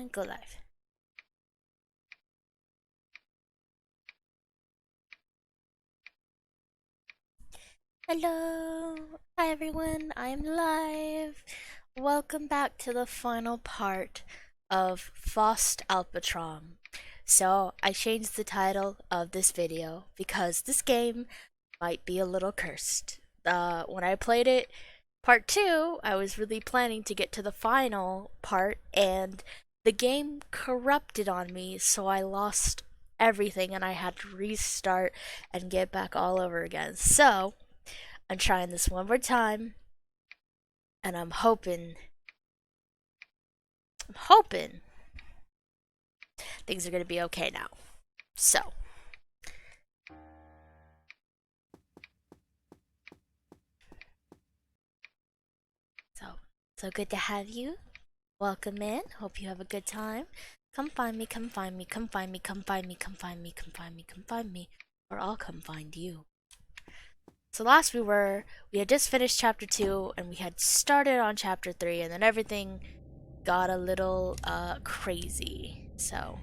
And go live. Hello! Hi everyone, I'm live! Welcome back to the final part of Fausts Alpatraum. So, I changed the title of this video because this game might be a little cursed. When I played it, part 2, I was really planning to get to the final part, and the game corrupted on me, so I lost everything and I had to restart and get back all over again. So, I'm trying this one more time, and I'm hoping things are gonna be okay now. So, so good to have you. Welcome in. Hope you have a good time. Come find me, come find me, come find me, come find me, come find me, come find me, come find me, or I'll come find you. So last we had just finished chapter 2 and we had started on chapter 3, and then everything got a little crazy. So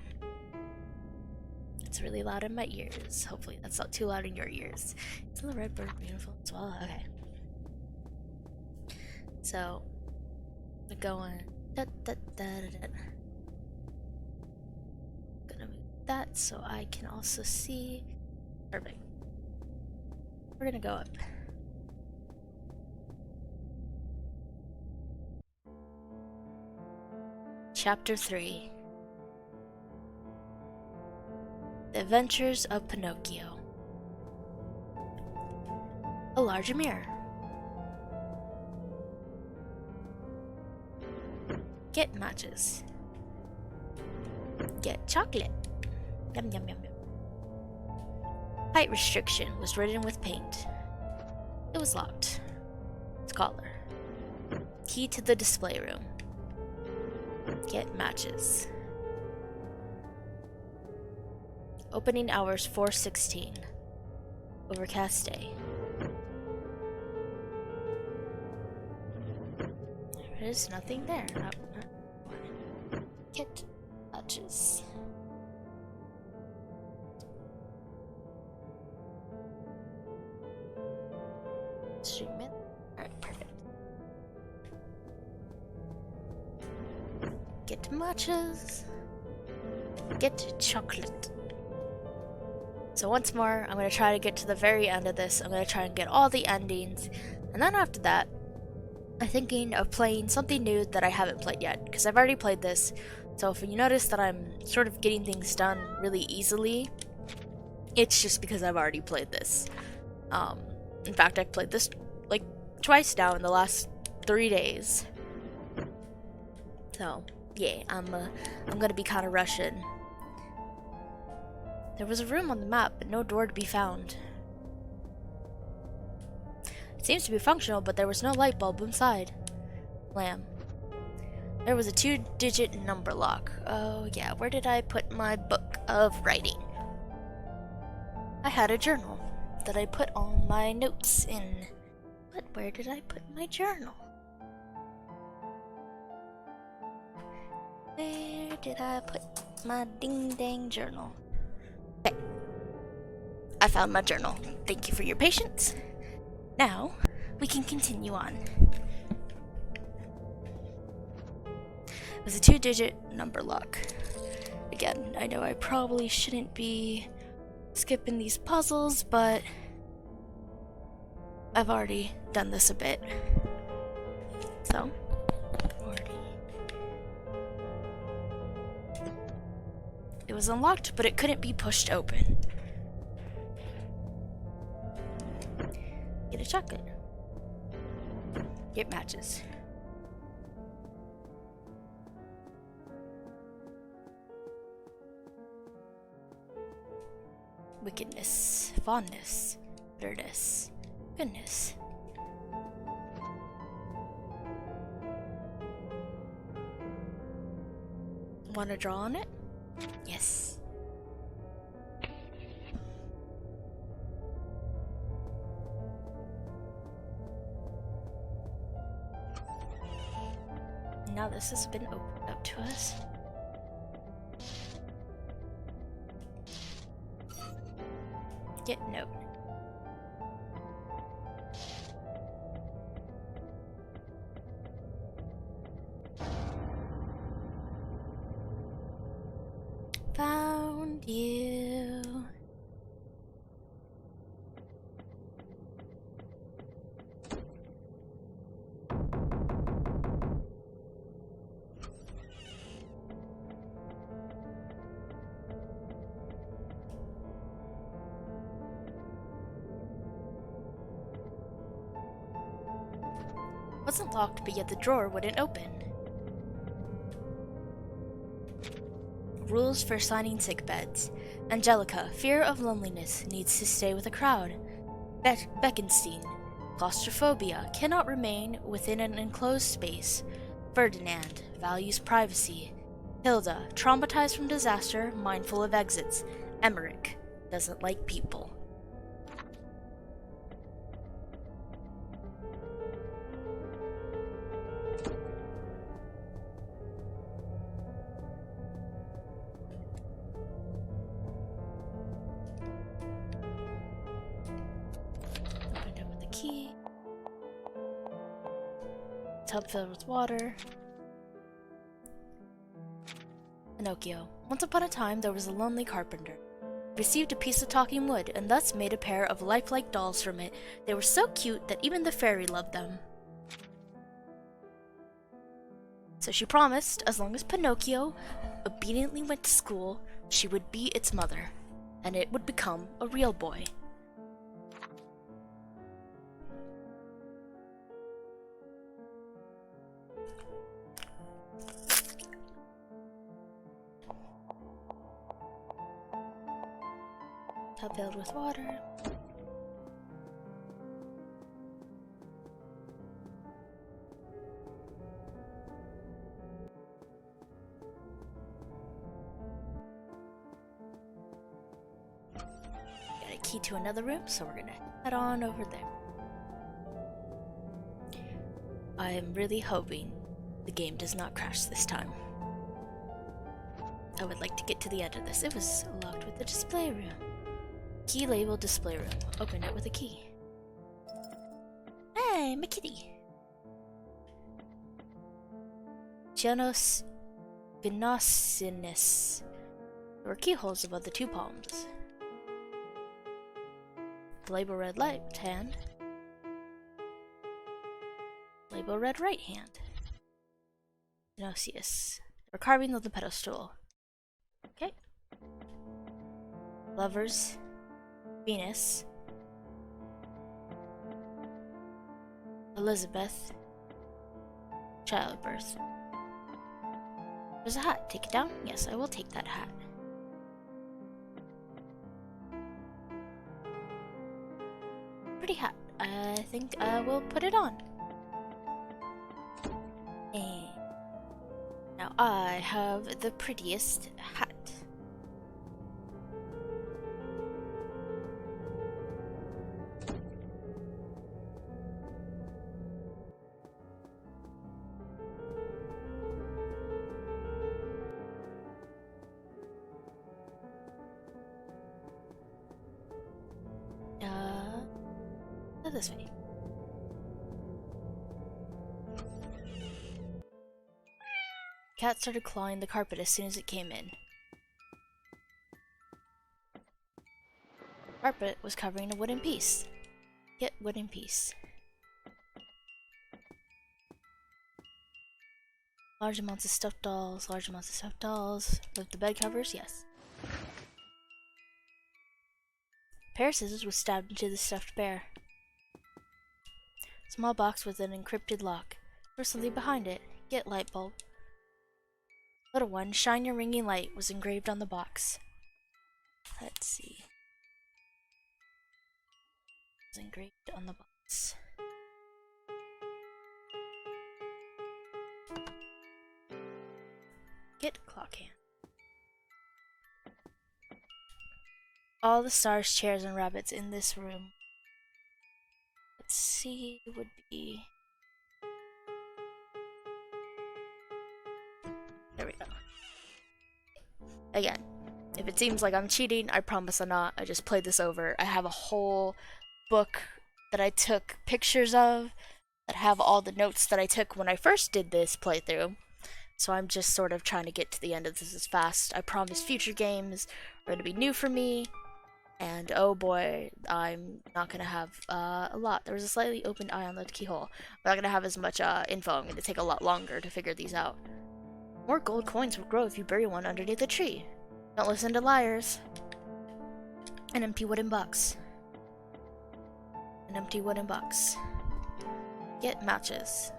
it's really loud in my ears. Hopefully that's not too loud in your ears. Isn't the red bird beautiful as well? Okay. So we're going gonna move that so I can also see. Perfect. We're gonna go up. Chapter 3. The Adventures of Pinocchio. A larger mirror. Get matches. Get chocolate. Yum yum yum yum. Height restriction was written with paint. It was locked. Scholar. Key to the display room. Get matches. Opening hours 4:16. Overcast day. There is nothing there. Get matches. Stream it. Alright, perfect. Get matches. Get chocolate. So once more, I'm going to try to get to the very end of this. I'm going to try and get all the endings. And then after that, I'm thinking of playing something new that I haven't played yet, because I've already played this. So if you notice that I'm sort of getting things done really easily, it's just because I've already played this. In fact, I've played this like twice now in the last 3 days. So yeah, I'm gonna be kind of rushing. There was a room on the map, but no door to be found. It seems to be functional, but there was no light bulb inside. Lamb. There was a 2-digit number lock. Oh yeah, where did I put my book of writing? I had a journal that I put all my notes in. But where did I put my journal? Where did I put my ding-dang journal? Okay. I found my journal. Thank you for your patience. Now, we can continue on. It was a 2-digit number lock. Again, I know I probably shouldn't be skipping these puzzles, but I've already done this a bit. So, it was unlocked, but it couldn't be pushed open. Get a chocolate. Get matches. Wickedness, fondness, bitterness, goodness. Want to draw on it? Yes. Now this has been opened up to us. Get note. Found you. Wasn't locked, but yet the drawer wouldn't open. Rules for signing sick beds. Angelica, fear of loneliness, needs to stay with a crowd. Beckenstein, claustrophobia, cannot remain within an enclosed space. Ferdinand, values privacy. Hilda, traumatized from disaster, mindful of exits. Emmerich, doesn't like people. Key. Tub filled with water. Pinocchio. Once upon a time there was a lonely carpenter. He received a piece of talking wood and thus made a pair of lifelike dolls from it. They were so cute that even the fairy loved them. So she promised, as long as Pinocchio obediently went to school, she would be its mother, and it would become a real boy. Tub filled with water. Got a key to another room, so we're gonna head on over there. I am really hoping the game does not crash this time. I would like to get to the end of this. It was locked with the display room. Key labeled display room. Open it with a key. Hey, my kitty. Janos Vinosinus. There were keyholes above the two palms. The label read left hand. Label read right hand. Genosius. They were carving on the pedestal. Okay. Lovers. Venus. Elizabeth. Childbirth. There's a hat. Take it down? Yes, I will take that hat. Pretty hat. I think I will put it on. And now I have the prettiest hat. This way. Cat started clawing the carpet as soon as it came in. The carpet was covering a wooden piece. Get wooden piece. Large amounts of stuffed dolls, large amounts of stuffed dolls. Lift the bed covers, yes. A pair of scissors was stabbed into the stuffed bear. Small box with an encrypted lock. There's something behind it. Get light bulb. Little one, shine your ringing light was engraved on the box. Let's see. It was engraved on the box. Get clock hand. All the stars, chairs, and rabbits in this room. Let's see, would be... There we go. Again, If it seems like I'm cheating, I promise I'm not. I just played this over. I have a whole book that I took pictures of that have all the notes that I took when I first did this playthrough. So I'm just sort of trying to get to the end of this as fast. I promise future games are going to be new for me. And oh boy, I'm not going to have a lot. There was a slightly opened eye on the keyhole. I'm not going to have as much info. I'm going to take a lot longer to figure these out. More gold coins will grow if you bury one underneath a tree. Don't listen to liars. An empty wooden box. An empty wooden box. Get matches.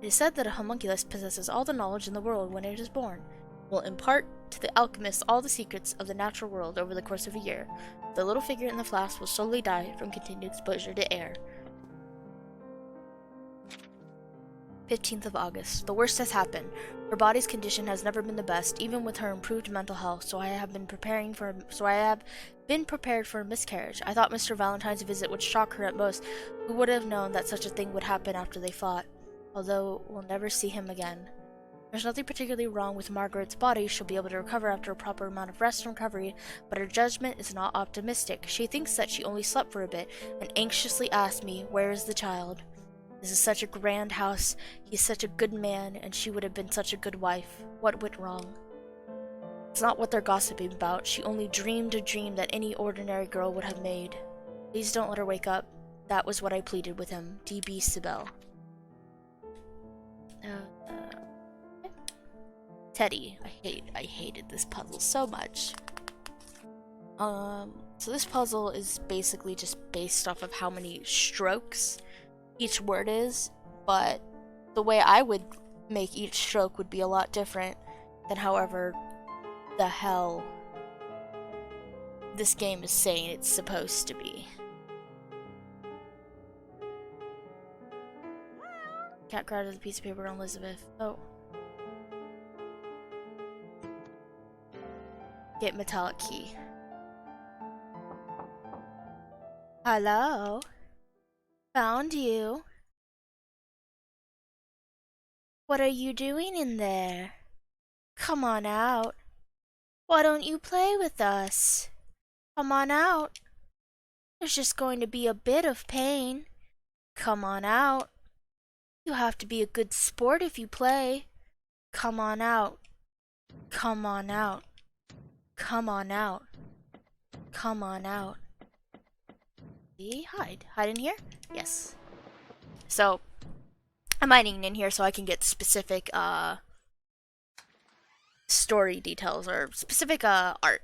It is said that a homunculus possesses all the knowledge in the world when it is born. It will impart to the alchemists all the secrets of the natural world over the course of a year. The little figure in the flask will slowly die from continued exposure to air. 15th of August. The worst has happened. Her body's condition has never been the best, even with her improved mental health, so I have been prepared for a miscarriage. I thought Mr. Valentine's visit would shock her at most. Who would have known that such a thing would happen after they fought? Although we'll never see him again. There's nothing particularly wrong with Margaret's body. She'll be able to recover after a proper amount of rest and recovery, but her judgment is not optimistic. She thinks that she only slept for a bit, and anxiously asks me, where is the child? This is such a grand house, he's such a good man, and she would have been such a good wife. What went wrong? It's not what they're gossiping about. She only dreamed a dream that any ordinary girl would have made. Please don't let her wake up. That was what I pleaded with him. D.B. Sibel. Teddy. I hated this puzzle so much. So this puzzle is basically just based off of how many strokes each word is, but the way I would make each stroke would be a lot different than however the hell this game is saying it's supposed to be. Cat cried with a piece of paper on Elizabeth. Oh. Get metallic key. Hello? Found you. What are you doing in there? Come on out. Why don't you play with us? Come on out. There's just going to be a bit of pain. Come on out. You have to be a good sport if you play. Come on out. Come on out. Come on out. Come on out. Hide. Hide in here? Yes. So, I'm hiding in here so I can get specific, story details or specific, art.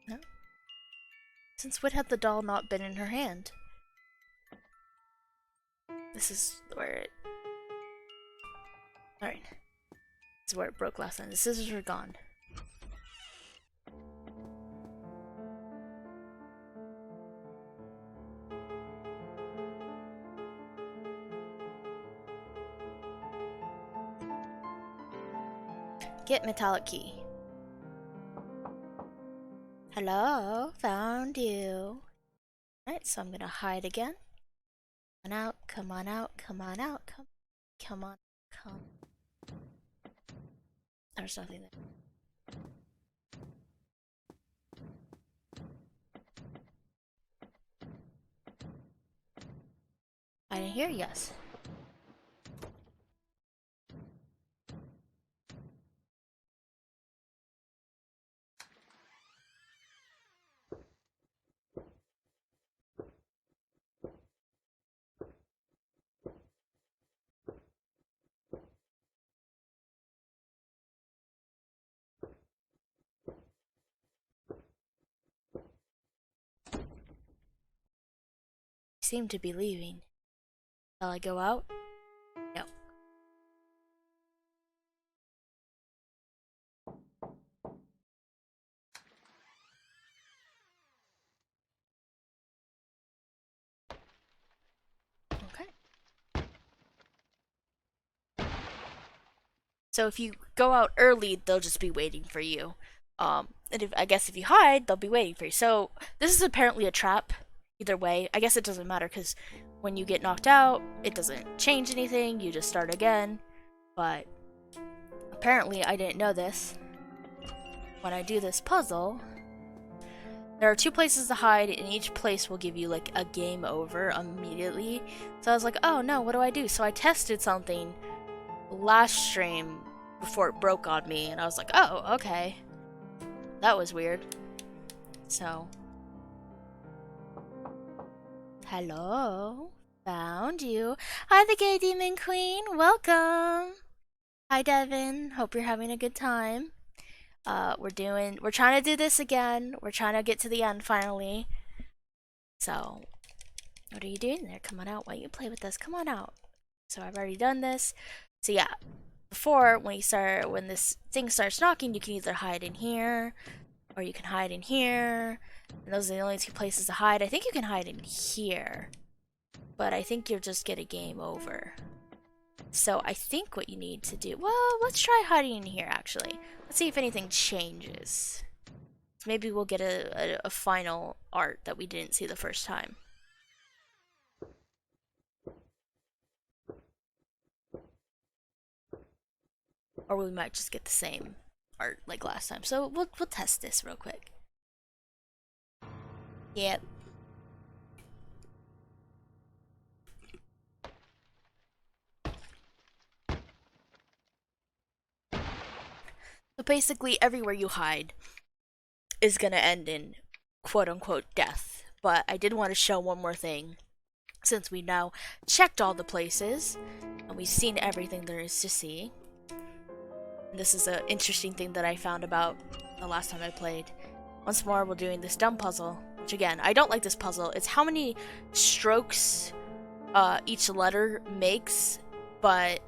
No? Since when had the doll not been in her hand? This is where it... Alright. This is where it broke last time. The scissors are gone. Get metallic key. Hello, found you. Alright, so I'm gonna hide again. Come on out, come on out, come on out, come on, come. There's nothing there. Hide in here? Yes. seem to be leaving. Shall I go out? No. Okay. So if you go out early, they'll just be waiting for you. And I guess if you hide, they'll be waiting for you. So this is apparently a trap. Either way, I guess it doesn't matter because when you get knocked out, it doesn't change anything. You just start again. But apparently, I didn't know this. When I do this puzzle, there are 2 places to hide, and each place will give you like a game over immediately. So I was like, oh no, what do I do? So I tested something last stream before it broke on me, and I was like, oh, okay. That was weird. So. Hello. Found you. Hi, the Gay Demon Queen. Welcome. Hi, Devin. Hope you're having a good time. We're trying to do this again. We're trying to get to the end finally. So, what are you doing there? Come on out. Why don't you play with us? Come on out. So I've already done this. So yeah, before when this thing starts knocking, you can either hide in here, or you can hide in here. And those are the only 2 places to hide. I think you can hide in here, but I think you'll just get a game over. So I think what you need to do, well, let's try hiding in here actually. Let's see if anything changes. Maybe we'll get a final art that we didn't see the first time. Or we might just get the same art like last time. So we'll test this real quick. Yep. So basically everywhere you hide is gonna end in quote-unquote death. But I did want to show one more thing. Since we now checked all the places, and we've seen everything there is to see. And this is an interesting thing that I found about the last time I played. Once more, we're doing this dumb puzzle. Which again, I don't like this puzzle. It's how many strokes each letter makes, but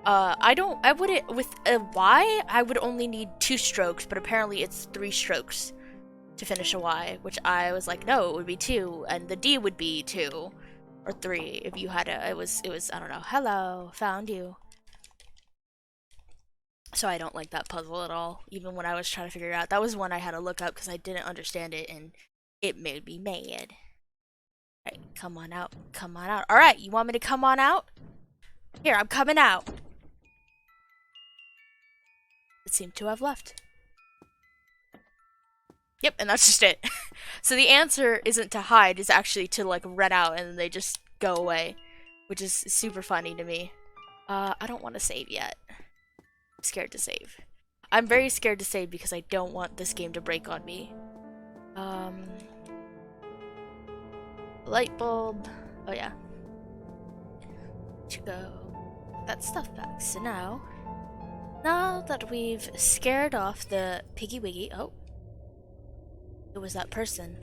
I wouldn't, with a Y, I would only need 2 strokes, but apparently it's 3 strokes to finish a Y, which I was like, no, it would be 2, and the D would be 2, or 3, if you had it was, I don't know, hello, found you. So I don't like that puzzle at all, even when I was trying to figure it out. That was one I had to look up because I didn't understand it, and it made me mad. Alright, come on out, come on out. Alright, you want me to come on out? Here, I'm coming out. It seemed to have left. Yep, and that's just it. So the answer isn't to hide, it's actually to like run out and then they just go away. Which is super funny to me. I don't want to save yet. I'm scared to save. I'm very scared to save because I don't want this game to break on me. Light bulb. Oh yeah. To go. That stuff back. So now that we've scared off the Piggy Wiggy, oh, it was that person.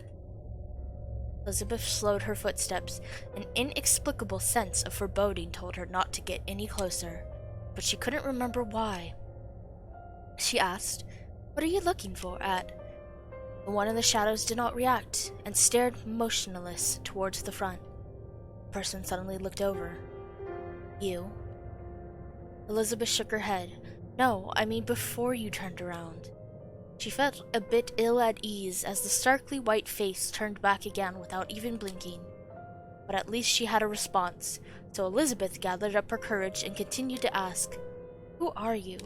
Elizabeth slowed her footsteps. An inexplicable sense of foreboding told her not to get any closer, but she couldn't remember why. She asked, "What are you looking for at?" The one in the shadows did not react and stared motionless towards the front. The person suddenly looked over. "You?" Elizabeth shook her head. "No, I mean before you turned around." She felt a bit ill at ease as the starkly white face turned back again without even blinking. But at least she had a response, so Elizabeth gathered up her courage and continued to ask, "Who are you?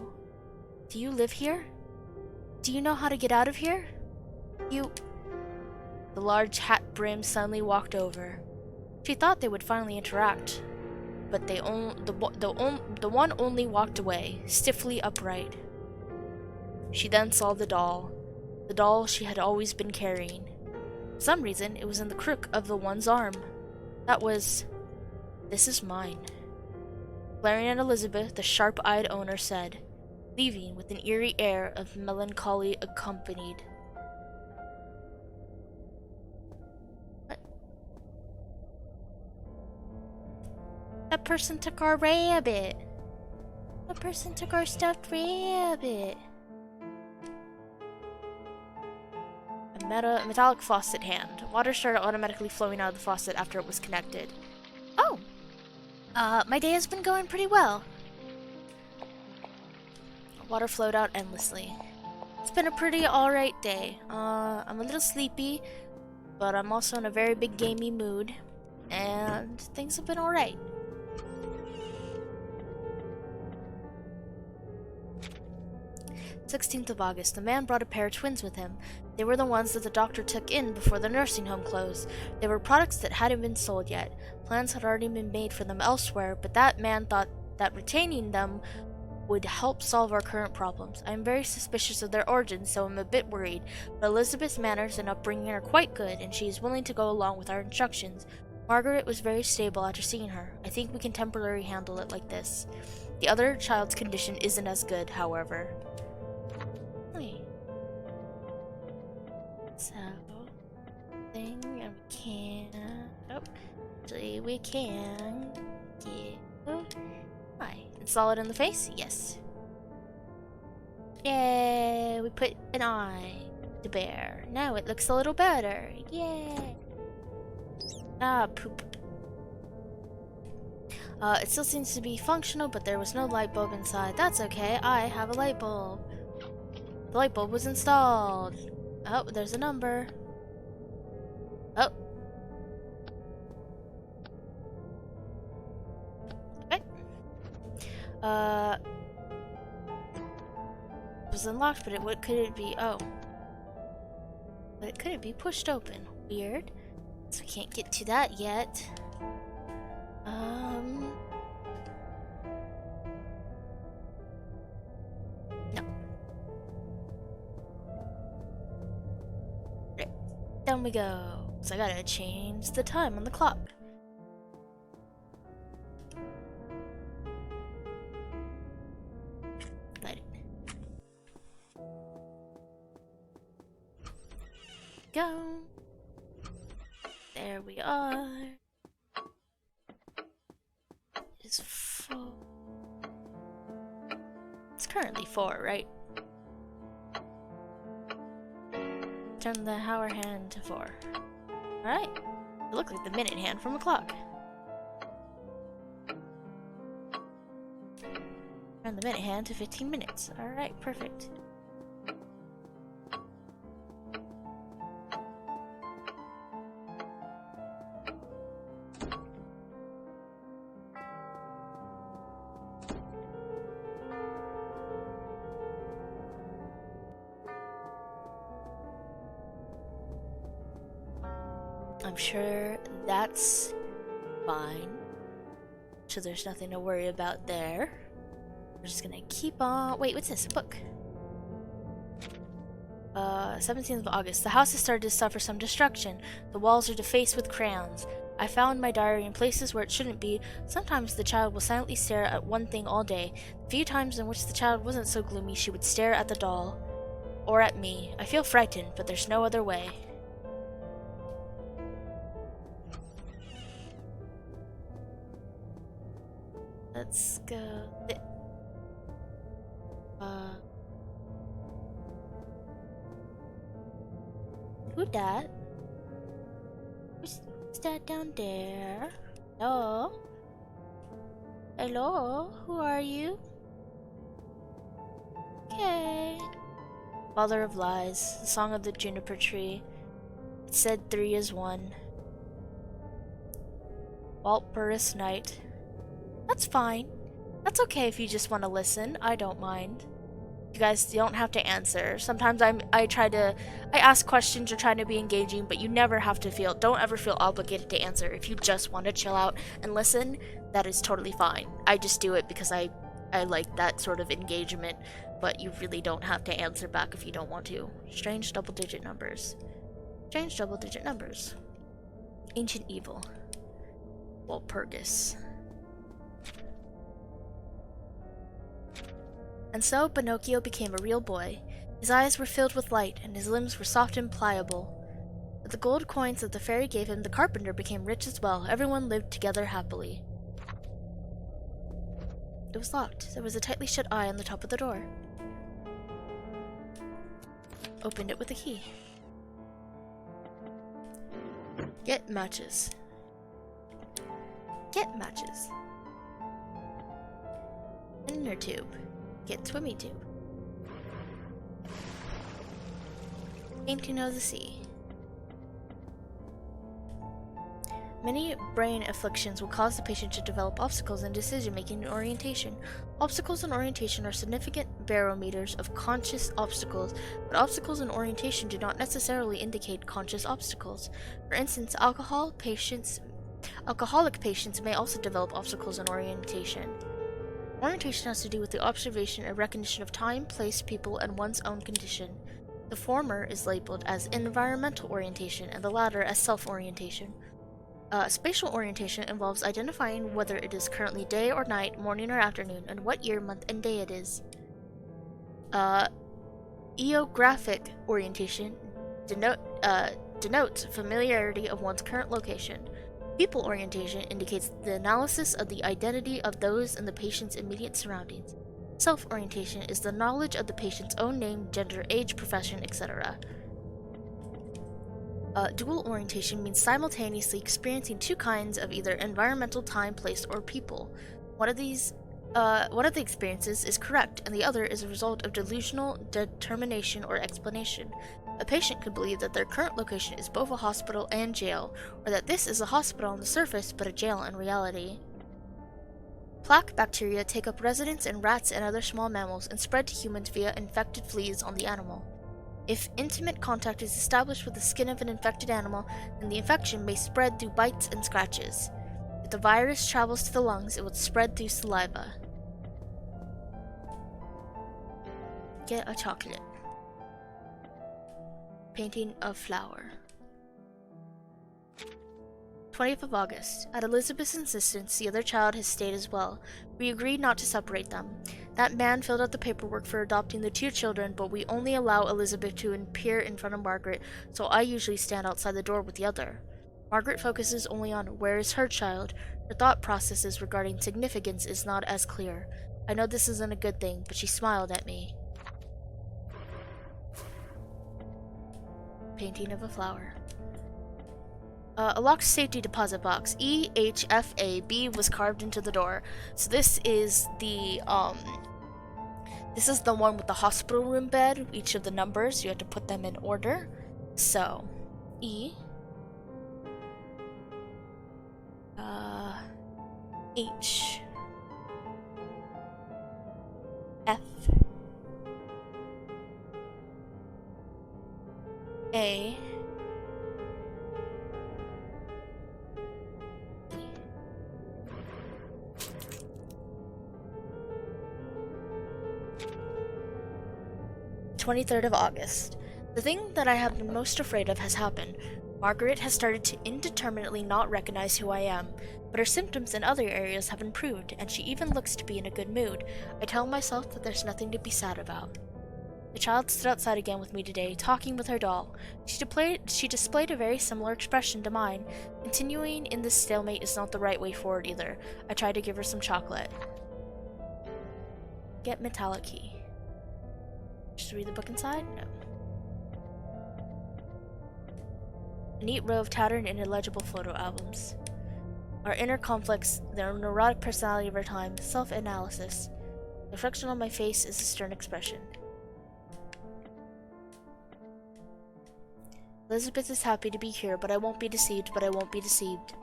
Do you live here? Do you know how to get out of here? You..." The large hat brim suddenly walked over. She thought they would finally interact, but the one only walked away, stiffly upright. She then saw the doll she had always been carrying. For some reason, it was in the crook of the one's arm. That was, "This is mine." Glaring at Elizabeth, the sharp-eyed owner said, leaving with an eerie air of melancholy accompanied. What? That person took our rabbit. That person took our stuffed rabbit. A metallic faucet hand. Water started automatically flowing out of the faucet after it was connected. Oh! My day has been going pretty well. Water flowed out endlessly. It's been a pretty alright day. I'm a little sleepy, but I'm also in a very big gamey mood, and things have been alright. "16th of August. The man brought a pair of twins with him. They were the ones that the doctor took in before the nursing home closed. They were products that hadn't been sold yet. Plans had already been made for them elsewhere, but that man thought that retaining them would help solve our current problems. I am very suspicious of their origins, so I'm a bit worried, but Elizabeth's manners and upbringing are quite good, and she is willing to go along with our instructions. Margaret was very stable after seeing her. I think we can temporarily handle it like this. The other child's condition isn't as good, however." So, thing, and we can. Oh, actually, we can give. Hi. Install it in the face? Yes. Yay! We put an eye to bear. Now it looks a little better. Yay! Ah, poop. It still seems to be functional, but there was no light bulb inside. That's okay. I have a light bulb. The light bulb was installed. Oh, there's a number. Oh. Okay. It was unlocked, but what could it be? Oh. But it couldn't be pushed open. Weird. So we can't get to that yet. No. Right. Down we go. So I gotta change the time on the clock. Light it. Go. There we are. It's 4. It's currently 4, right? Turn the hour hand to 4. Alright. It looks like the minute hand from a clock. Turn the minute hand to 15 minutes. Alright, perfect. I'm sure that's fine. So there's nothing to worry about there. We're just gonna keep on. Wait, what's this? A book. 17th of August. The house has started to suffer some destruction. The walls are defaced with crayons. I found my diary in places where it shouldn't be. Sometimes the child will silently stare at one thing all day. The few times in which the child wasn't so gloomy, she would stare at the doll. Or at me. I feel frightened, but there's no other way. Let's go. Who's that? Who's that down there? Hello? Hello? Who are you? Okay. Father of Lies, the Song of the Juniper Tree. It said 3 is 1. Walt Burris Night. That's fine. That's okay if you just want to listen. I don't mind. You guys don't have to answer. Sometimes I ask questions or try to be engaging, but you never have to don't ever feel obligated to answer. If you just want to chill out and listen, that is totally fine. I just do it because I like that sort of engagement, but you really don't have to answer back if you don't want to. Strange double-digit numbers. Strange double-digit numbers. Ancient Evil. Walpurgis. And so Pinocchio became a real boy. His eyes were filled with light, and his limbs were soft and pliable. With the gold coins that the fairy gave him, the carpenter became rich as well. Everyone lived together happily. It was locked. There was a tightly shut eye on the top of the door. Opened it with a key. Get matches. Get matches. Inner tube. Get swimmy tube. Painting of the sea. Many brain afflictions will cause the patient to develop obstacles in decision-making and orientation. Obstacles in orientation are significant barometers of conscious obstacles, but obstacles in orientation do not necessarily indicate conscious obstacles. For instance, alcoholic patients may also develop obstacles in orientation. Orientation has to do with the observation and recognition of time, place, people, and one's own condition. The former is labeled as environmental orientation, and the latter as self-orientation. Spatial orientation involves identifying whether it is currently day or night, morning or afternoon, and what year, month, and day it is. Geographic orientation denotes familiarity of one's current location. People orientation indicates the analysis of the identity of those in the patient's immediate surroundings. Self-orientation is the knowledge of the patient's own name, gender, age, profession, etc. Dual orientation means simultaneously experiencing two kinds of either environmental, time, place, or people. One of the experiences is correct, and the other is a result of delusional determination or explanation. A patient could believe that their current location is both a hospital and jail, or that this is a hospital on the surface but a jail in reality. Plaque bacteria take up residence in rats and other small mammals and spread to humans via infected fleas on the animal. If intimate contact is established with the skin of an infected animal, then the infection may spread through bites and scratches. If the virus travels to the lungs, it will spread through saliva. Get a chocolate. Painting of flower. 20th of August. At Elizabeth's insistence, the other child has stayed as well. We agreed not to separate them. That man filled out the paperwork for adopting the two children, but we only allow Elizabeth to appear in front of Margaret, so I usually stand outside the door with the other. Margaret focuses only on where is her child. Her thought processes regarding significance is not as clear. I know this isn't a good thing, but she smiled at me. Painting of a flower. A locked safety deposit box. EHFAB was carved into the door. So this is the one with the hospital room bed. Each of the numbers, you have to put them in order. So, E, H, F, A, 23rd of August. The thing that I have been most afraid of has happened. Margaret has started to indeterminately not recognize who I am, but her symptoms in other areas have improved, and she even looks to be in a good mood. I tell myself that there's nothing to be sad about. The child stood outside again with me today, talking with her doll. She displayed a very similar expression to mine. Continuing in this stalemate is not the right way forward either. I tried to give her some chocolate. Get metallic key. Just read the book inside? No. A neat row of tattered and illegible photo albums. Our inner conflicts, the neurotic personality of our time, self-analysis. The reflection on my face is a stern expression. Elizabeth is happy to be here, but I won't be deceived, but I won't be deceived.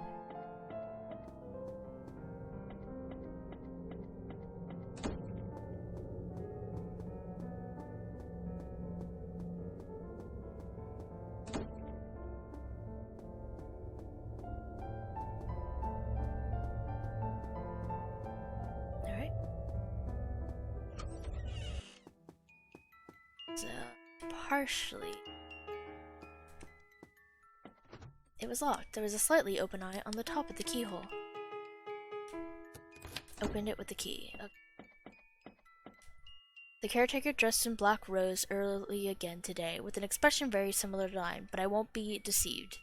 Partially. It was locked. There was a slightly open eye on the top of the keyhole. Opened it with the key. Okay. The caretaker dressed in black rose early again today, with an expression very similar to mine, but I won't be deceived.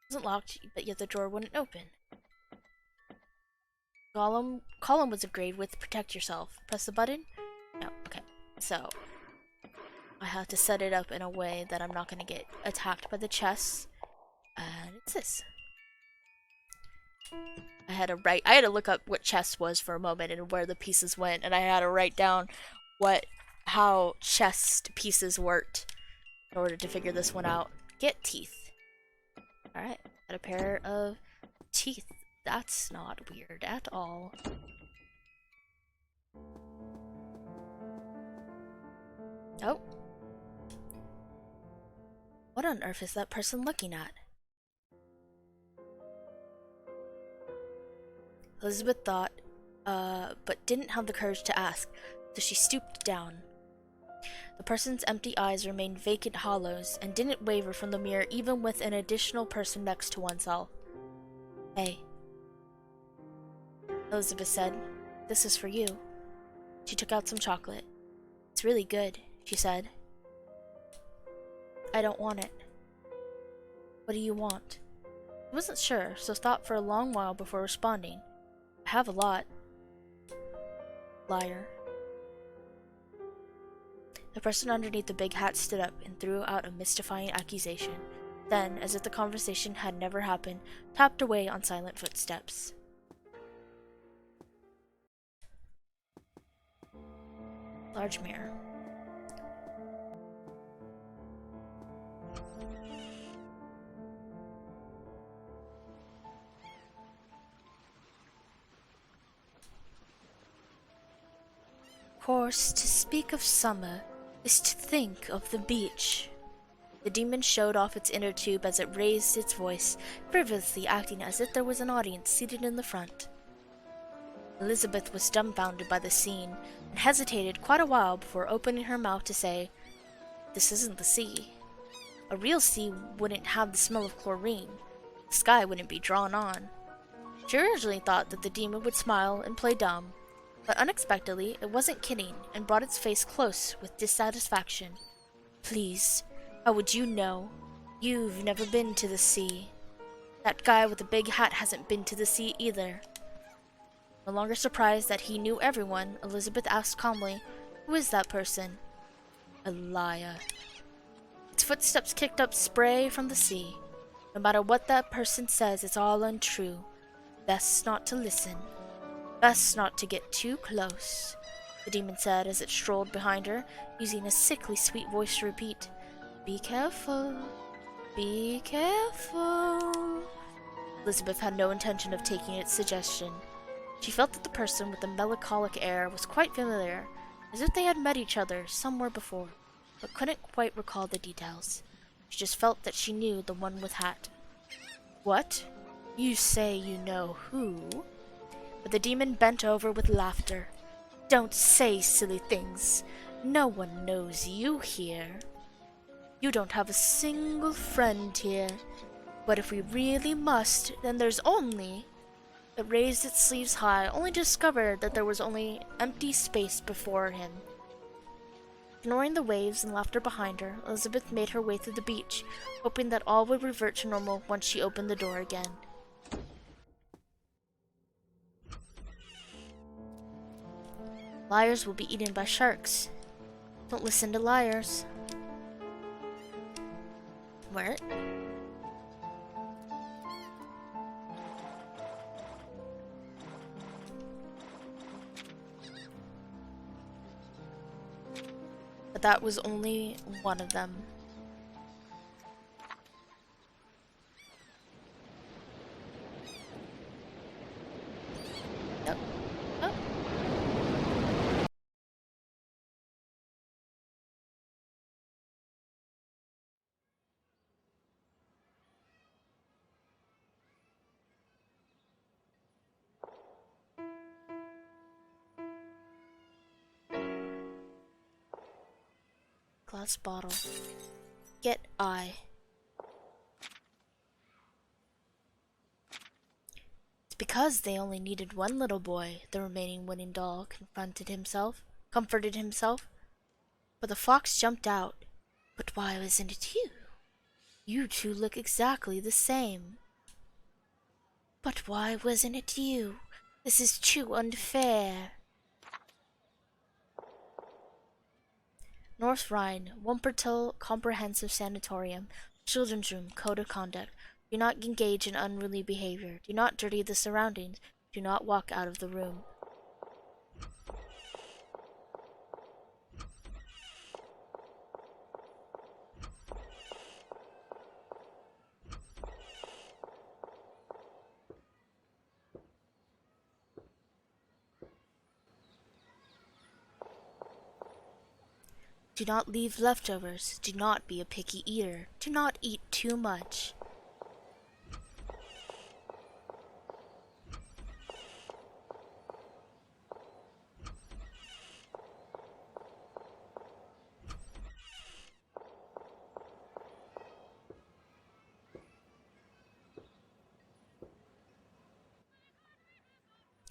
It wasn't locked, but yet the door wouldn't open. Column was engraved with "Protect yourself." Press the button? No. Okay. So I have to set it up in a way that I'm not going to get attacked by the chests. And it's this. I had to look up what chest was for a moment and where the pieces went, and I had to write down how chest pieces worked in order to figure this one out. Get teeth. Alright, got a pair of teeth. That's not weird at all. Oh. What on earth is that person looking at? Elizabeth thought, but didn't have the courage to ask, so she stooped down. The person's empty eyes remained vacant hollows and didn't waver from the mirror even with an additional person next to oneself. Hey, Elizabeth said, this is for you. She took out some chocolate. It's really good, she said. I don't want it. What do you want? I wasn't sure, so thought for a long while before responding. I have a lot. Liar. The person underneath the big hat stood up and threw out a mystifying accusation. Then, as if the conversation had never happened, tapped away on silent footsteps. Large mirror. Of course, to speak of summer is to think of the beach. The demon showed off its inner tube as it raised its voice, frivolously acting as if there was an audience seated in the front. Elizabeth was dumbfounded by the scene and hesitated quite a while before opening her mouth to say, "This isn't the sea. A real sea wouldn't have the smell of chlorine. The sky wouldn't be drawn on." She originally thought that the demon would smile and play dumb, but unexpectedly it wasn't kidding and brought its face close with dissatisfaction. "Please, how would you know? You've never been to the sea. That guy with the big hat hasn't been to the sea either." No longer surprised that he knew everyone, Elizabeth asked calmly, "Who is that person?" "A liar." Its footsteps kicked up spray from the sea. "No matter what that person says, it's all untrue. Best not to listen. Best not to get too close," the demon said as it strolled behind her, using a sickly sweet voice to repeat, "Be careful. Be careful." Elizabeth had no intention of taking its suggestion. She felt that the person with the melancholic air was quite familiar, as if they had met each other somewhere before, but couldn't quite recall the details. She just felt that she knew the one with hat. "What? You say you know who?" But the demon bent over with laughter. "Don't say silly things. No one knows you here. You don't have a single friend here. But if we really must, then there's only..." It raised its sleeves high, only to discover that there was only empty space before him. Ignoring the waves and laughter behind her, Elizabeth made her way through the beach, hoping that all would revert to normal once she opened the door again. Liars will be eaten by sharks. Don't listen to liars. Where? But that was only one of them. Yep. Oh. Glass bottle. Get eye. It's because they only needed one little boy, the remaining winning doll comforted himself. But the fox jumped out. "But why wasn't it you? You two look exactly the same." But why wasn't it you? This is too unfair. North Rhine, Wumpertal Comprehensive Sanatorium, Children's Room, Code of Conduct. Do not engage in unruly behavior. Do not dirty the surroundings. Do not walk out of the room. Do not leave leftovers. Do not be a picky eater. Do not eat too much.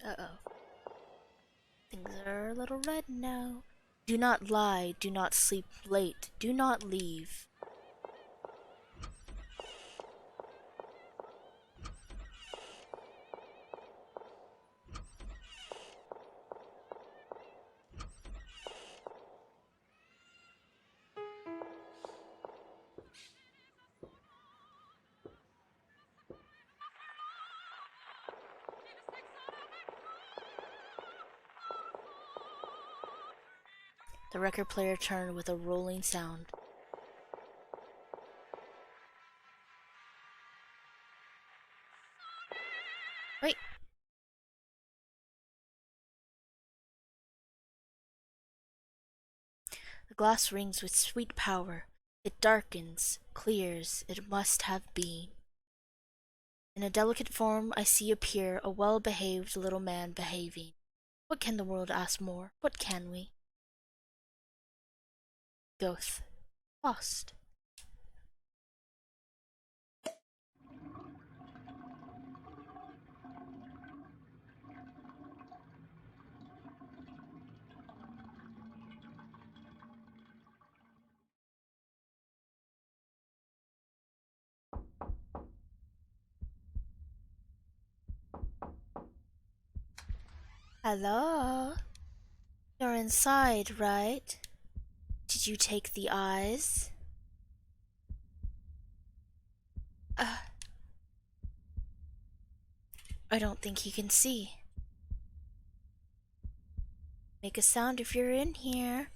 Uh-oh. Things are a little red now. Do not lie. Do not sleep late. Do not leave. The record player turned with a rolling sound. Wait. The glass rings with sweet power. It darkens, clears, it must have been. In a delicate form I see appear a well-behaved little man behaving. What can the world ask more? What can we? Goth. Lost. Hello? You're inside, right? Did you take the eyes? I don't think he can see. Make a sound if you're in here.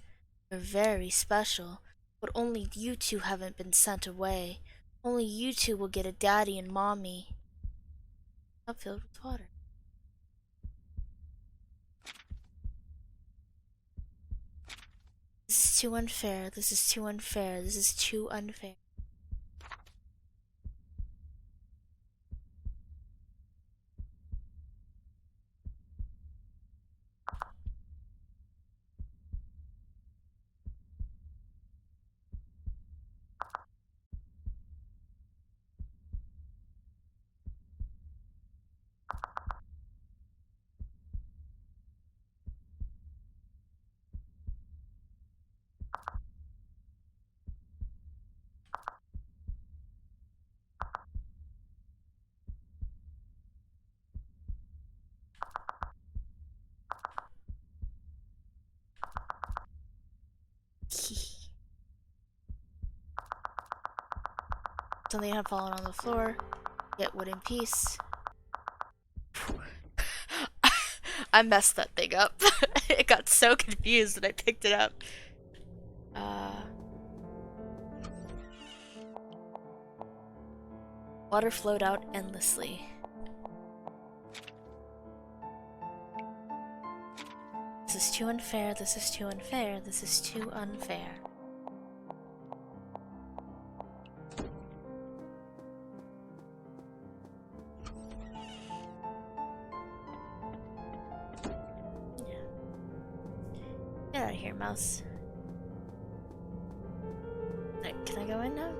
You're very special, but only you two haven't been sent away. Only you two will get a daddy and mommy. Cup filled with water. This is too unfair. This is too unfair. This is too unfair. Something had fallen on the floor. Get wood in peace. I messed that thing up. It got so confused when I picked it up. Water flowed out endlessly. This is too unfair, this is too unfair, this is too unfair. Get out of here, mouse. Can I go in now?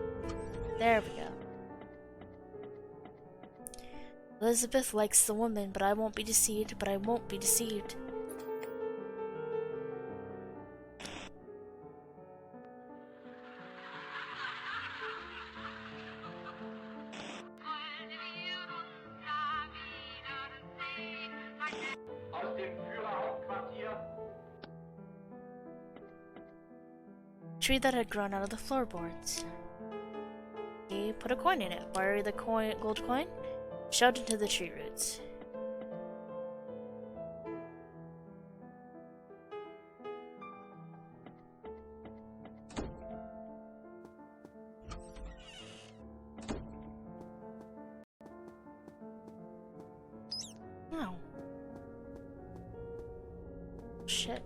There we go. Elizabeth likes the woman, but I won't be deceived, but I won't be deceived. Aus dem Führerhauptquartier. Tree that had grown out of the floorboards. He put a coin in it. Wire the gold coin, shoved into the tree roots. Oh. Shit.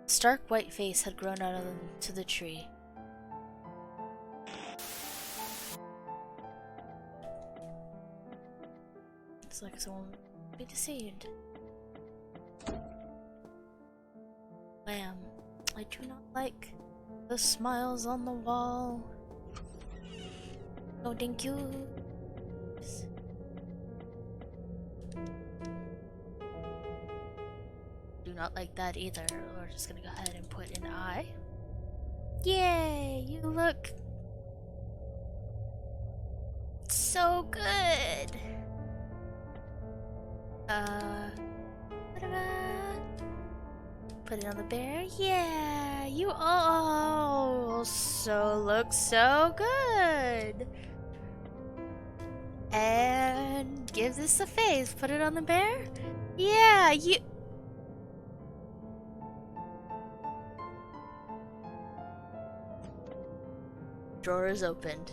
Stark white face had grown out to the tree. It's like someone would be deceived. Lamb, I do not like the smiles on the wall. No thank you. Do not like that either. We're just gonna go ahead and put an eye. Yay! You look so good. Put it on the bear. Yeah, you also look so good. And give this a face. Put it on the bear. Yeah, you. Drawer is opened.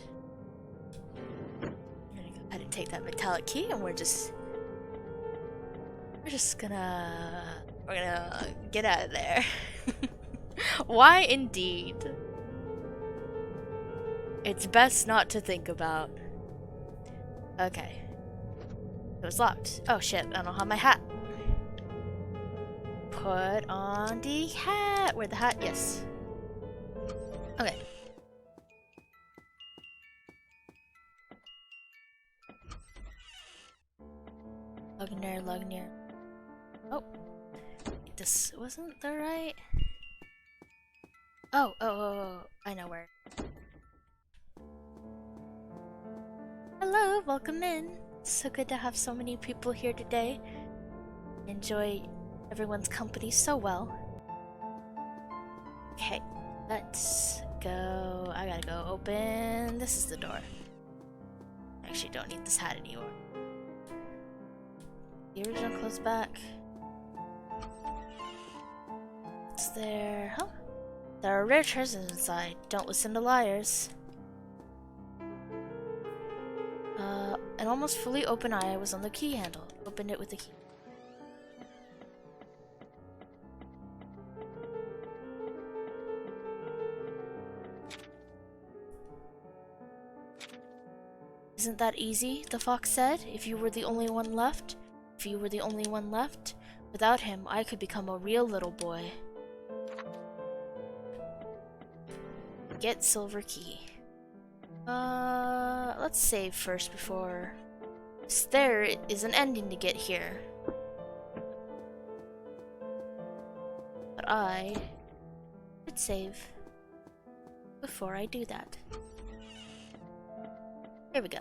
I'm gonna go ahead and take that metallic key, and we're gonna get out of there. Why indeed? It's best not to think about. Okay. It was locked. Oh shit, I don't have my hat. Put on the hat. Where'd the hat? Yes. Okay. Lugner. Oh. This wasn't the right. Oh, I know where. Hello, welcome in. So good to have so many people here today. Enjoy everyone's company so well. Okay, let's go. I gotta go open. This is the door. Actually, don't need this hat anymore. The original clothes back. What's there? Huh? There are rare treasures inside. Don't listen to liars. An almost fully open eye was on the key handle. Opened it with the key. Isn't that easy? The fox said. If you were the only one left. If you were the only one left. Without him, I could become a real little boy. Get silver key. Let's save first before. There is an ending to get here. But I should save before I do that. Here we go.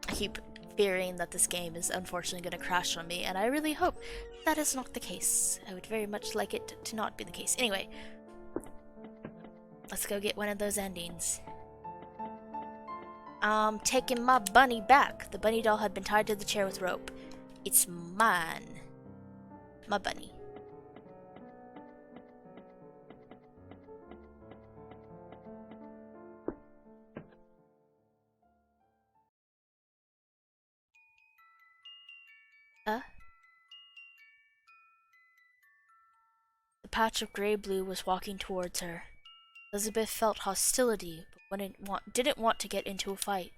I keep fearing that this game is unfortunately going to crash on me, and I really hope that is not the case. I would very much like it to not be the case. Anyway, let's go get one of those endings. I'm taking my bunny back. The bunny doll had been tied to the chair with rope. It's mine. My bunny. The patch of gray-blue was walking towards her. Elizabeth felt hostility, but didn't want to get into a fight.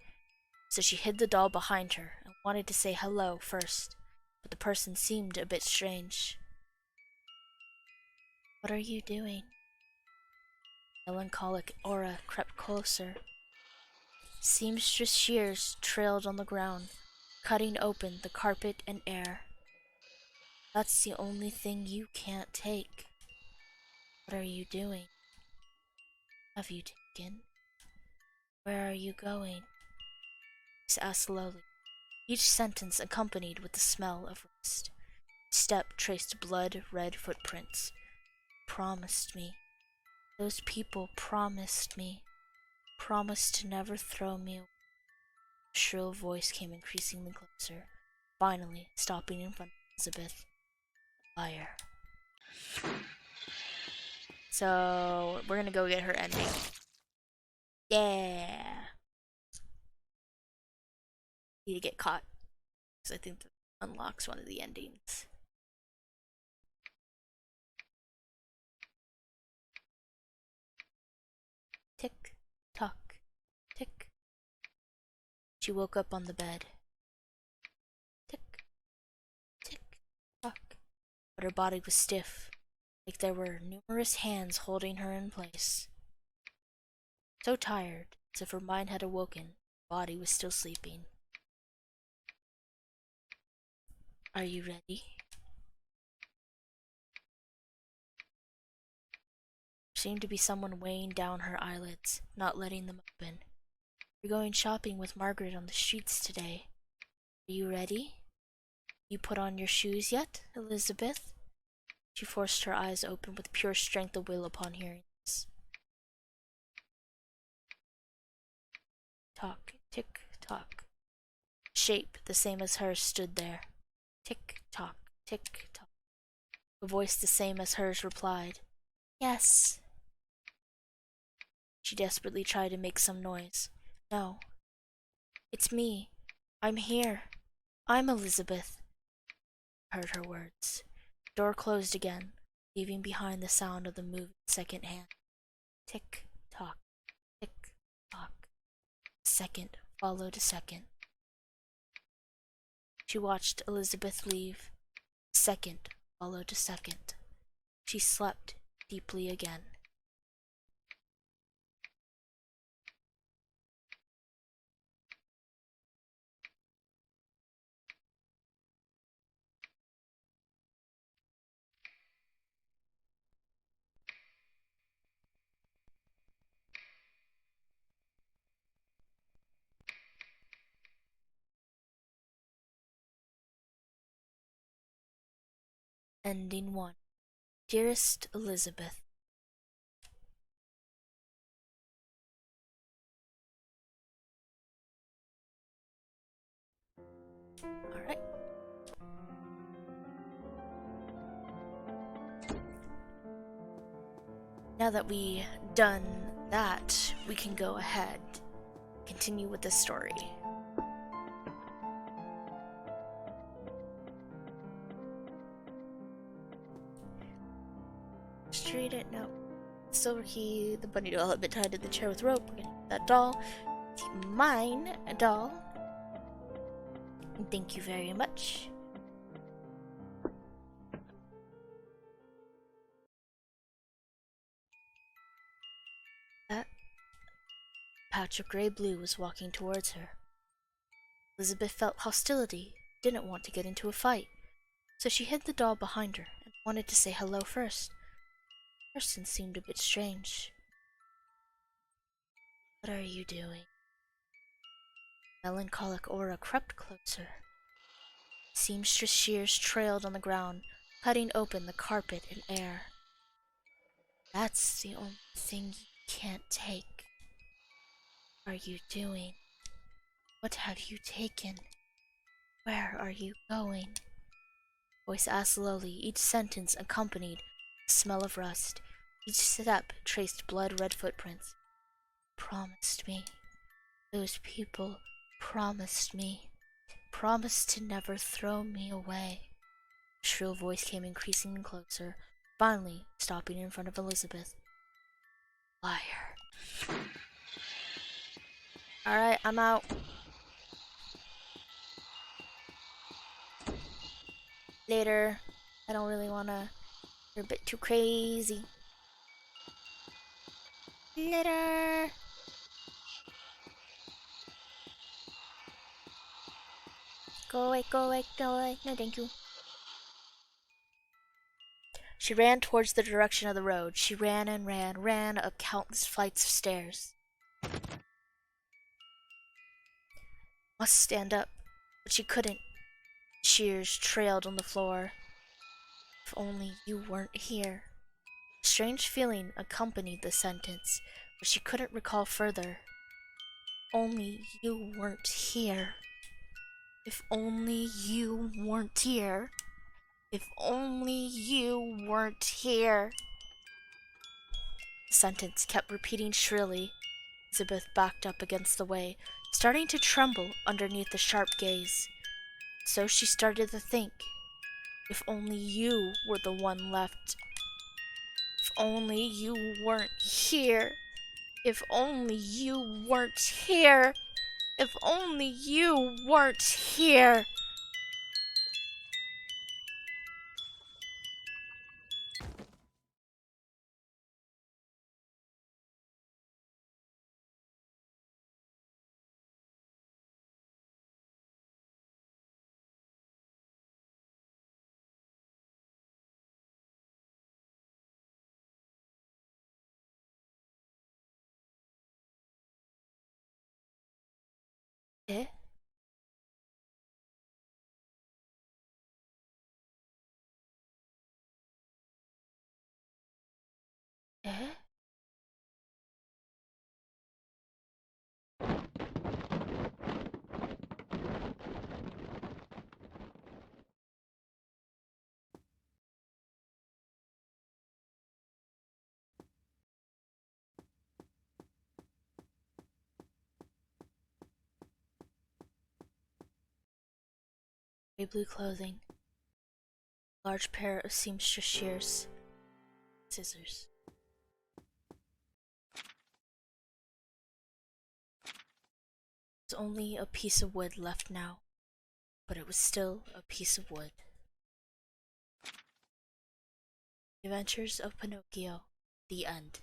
So she hid the doll behind her and wanted to say hello first. but the person seemed a bit strange. What are you doing? Melancholic aura crept closer. Seamstress shears trailed on the ground, cutting open the carpet and air. That's the only thing you can't take. What are you doing? Have you taken? Where are you going? He asked slowly, each sentence accompanied with the smell of rust. Step traced blood-red footprints. Promised me. Those people promised me. Promised to never throw me away. A shrill voice came increasingly closer, finally stopping in front of Elizabeth. Liar. So, we're gonna go get her ending. Yeah! Need to get caught. Because I think that unlocks one of the endings. Tick, tock, tick. She woke up on the bed. Tick, tick, tock. But her body was stiff, like there were numerous hands holding her in place. So tired, as if her mind had awoken, her body was still sleeping. Are you ready? There seemed to be someone weighing down her eyelids, not letting them open. You're going shopping with Margaret on the streets today. Are you ready? You put on your shoes yet, Elizabeth? She forced her eyes open with pure strength of will upon hearing this. Tock, tick, tock. Shape, the same as hers, stood there. Tick, tock, tick, tock. A voice the same as hers replied, Yes. She desperately tried to make some noise. No. It's me. I'm here. I'm Elizabeth. I heard her words. The door closed again, leaving behind the sound of the moving second hand. Tick, tock, tick, tock. A second followed a second. She watched Elizabeth leave. A second followed a second. She slept deeply again. Ending 1. Dearest Elizabeth. Alright. Now that we done that, we can go ahead, continue with the story. Street it, no. Silver key, the bunny doll had been tied to the chair with rope. We're gonna get that doll. It's mine, doll. Thank you very much. That patch of gray-blue was walking towards her. Elizabeth felt hostility, didn't want to get into a fight, so she hid the doll behind her and wanted to say hello first. The person seemed a bit strange. What are you doing? Melancholic aura crept closer. Seamstress shears trailed on the ground, cutting open the carpet and air. That's the only thing you can't take. What are you doing? What have you taken? Where are you going? Voice asked slowly, each sentence accompanied the smell of rust. Each step traced blood-red footprints. Promised me. Those people promised me. Promised to never throw me away. A shrill voice came increasingly closer, finally stopping in front of Elizabeth. Liar. Alright, I'm out. Later. I don't really wanna. You're a bit too crazy. Later. Go away, go away, go away. No, thank you. She ran towards the direction of the road. She ran and ran up countless flights of stairs. Must stand up, but she couldn't. Shears trailed on the floor. If only you weren't here. A strange feeling accompanied the sentence, but she couldn't recall further. Only you weren't here. If only you weren't here. If only you weren't here. The sentence kept repeating shrilly. Elizabeth backed up against the way, starting to tremble underneath the sharp gaze. So she started to think. If only you were the one left. If only you weren't here. If only you weren't here. If only you weren't here. Eh? Eh? Grey blue clothing. Large pair of seamstress shears. Scissors. There was only a piece of wood left now, but it was still a piece of wood. The Adventures of Pinocchio. The end.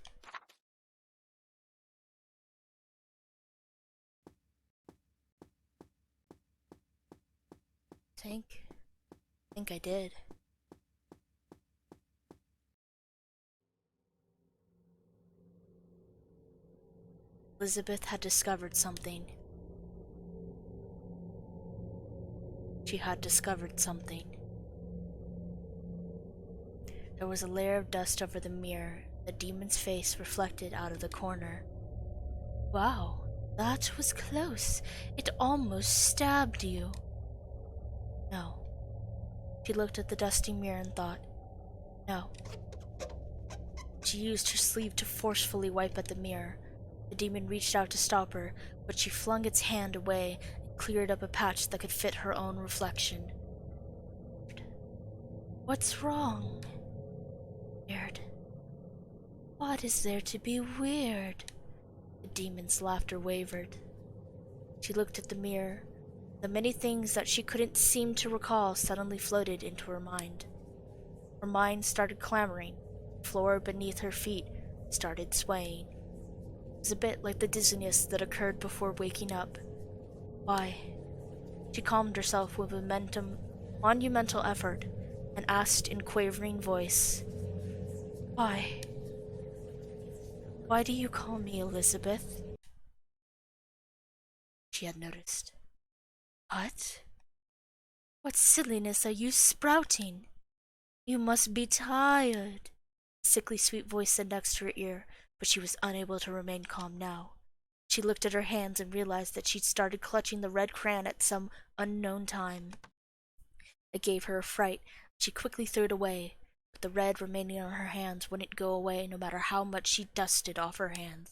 I think I did. Elizabeth had discovered something. She had discovered something. There was a layer of dust over the mirror, the demon's face reflected out of the corner. Wow, that was close. It almost stabbed you. No. She looked at the dusty mirror and thought, no. She used her sleeve to forcefully wipe at the mirror. The demon reached out to stop her, but she flung its hand away and cleared up a patch that could fit her own reflection. What's wrong? Weird. What is there to be weird? The demon's laughter wavered. She looked at the mirror. The many things that she couldn't seem to recall suddenly floated into her mind. Her mind started clamoring. The floor beneath her feet started swaying. It was a bit like the dizziness that occurred before waking up. Why? She calmed herself with a monumental effort and asked in quavering voice, Why? Why do you call me Elizabeth? She had noticed. What? What silliness are you sprouting? You must be tired. A sickly sweet voice said next to her ear, but she was unable to remain calm now. She looked at her hands and realized that she'd started clutching the red crayon at some unknown time. It gave her a fright. She quickly threw it away, but the red remaining on her hands wouldn't go away no matter how much she dusted off her hands.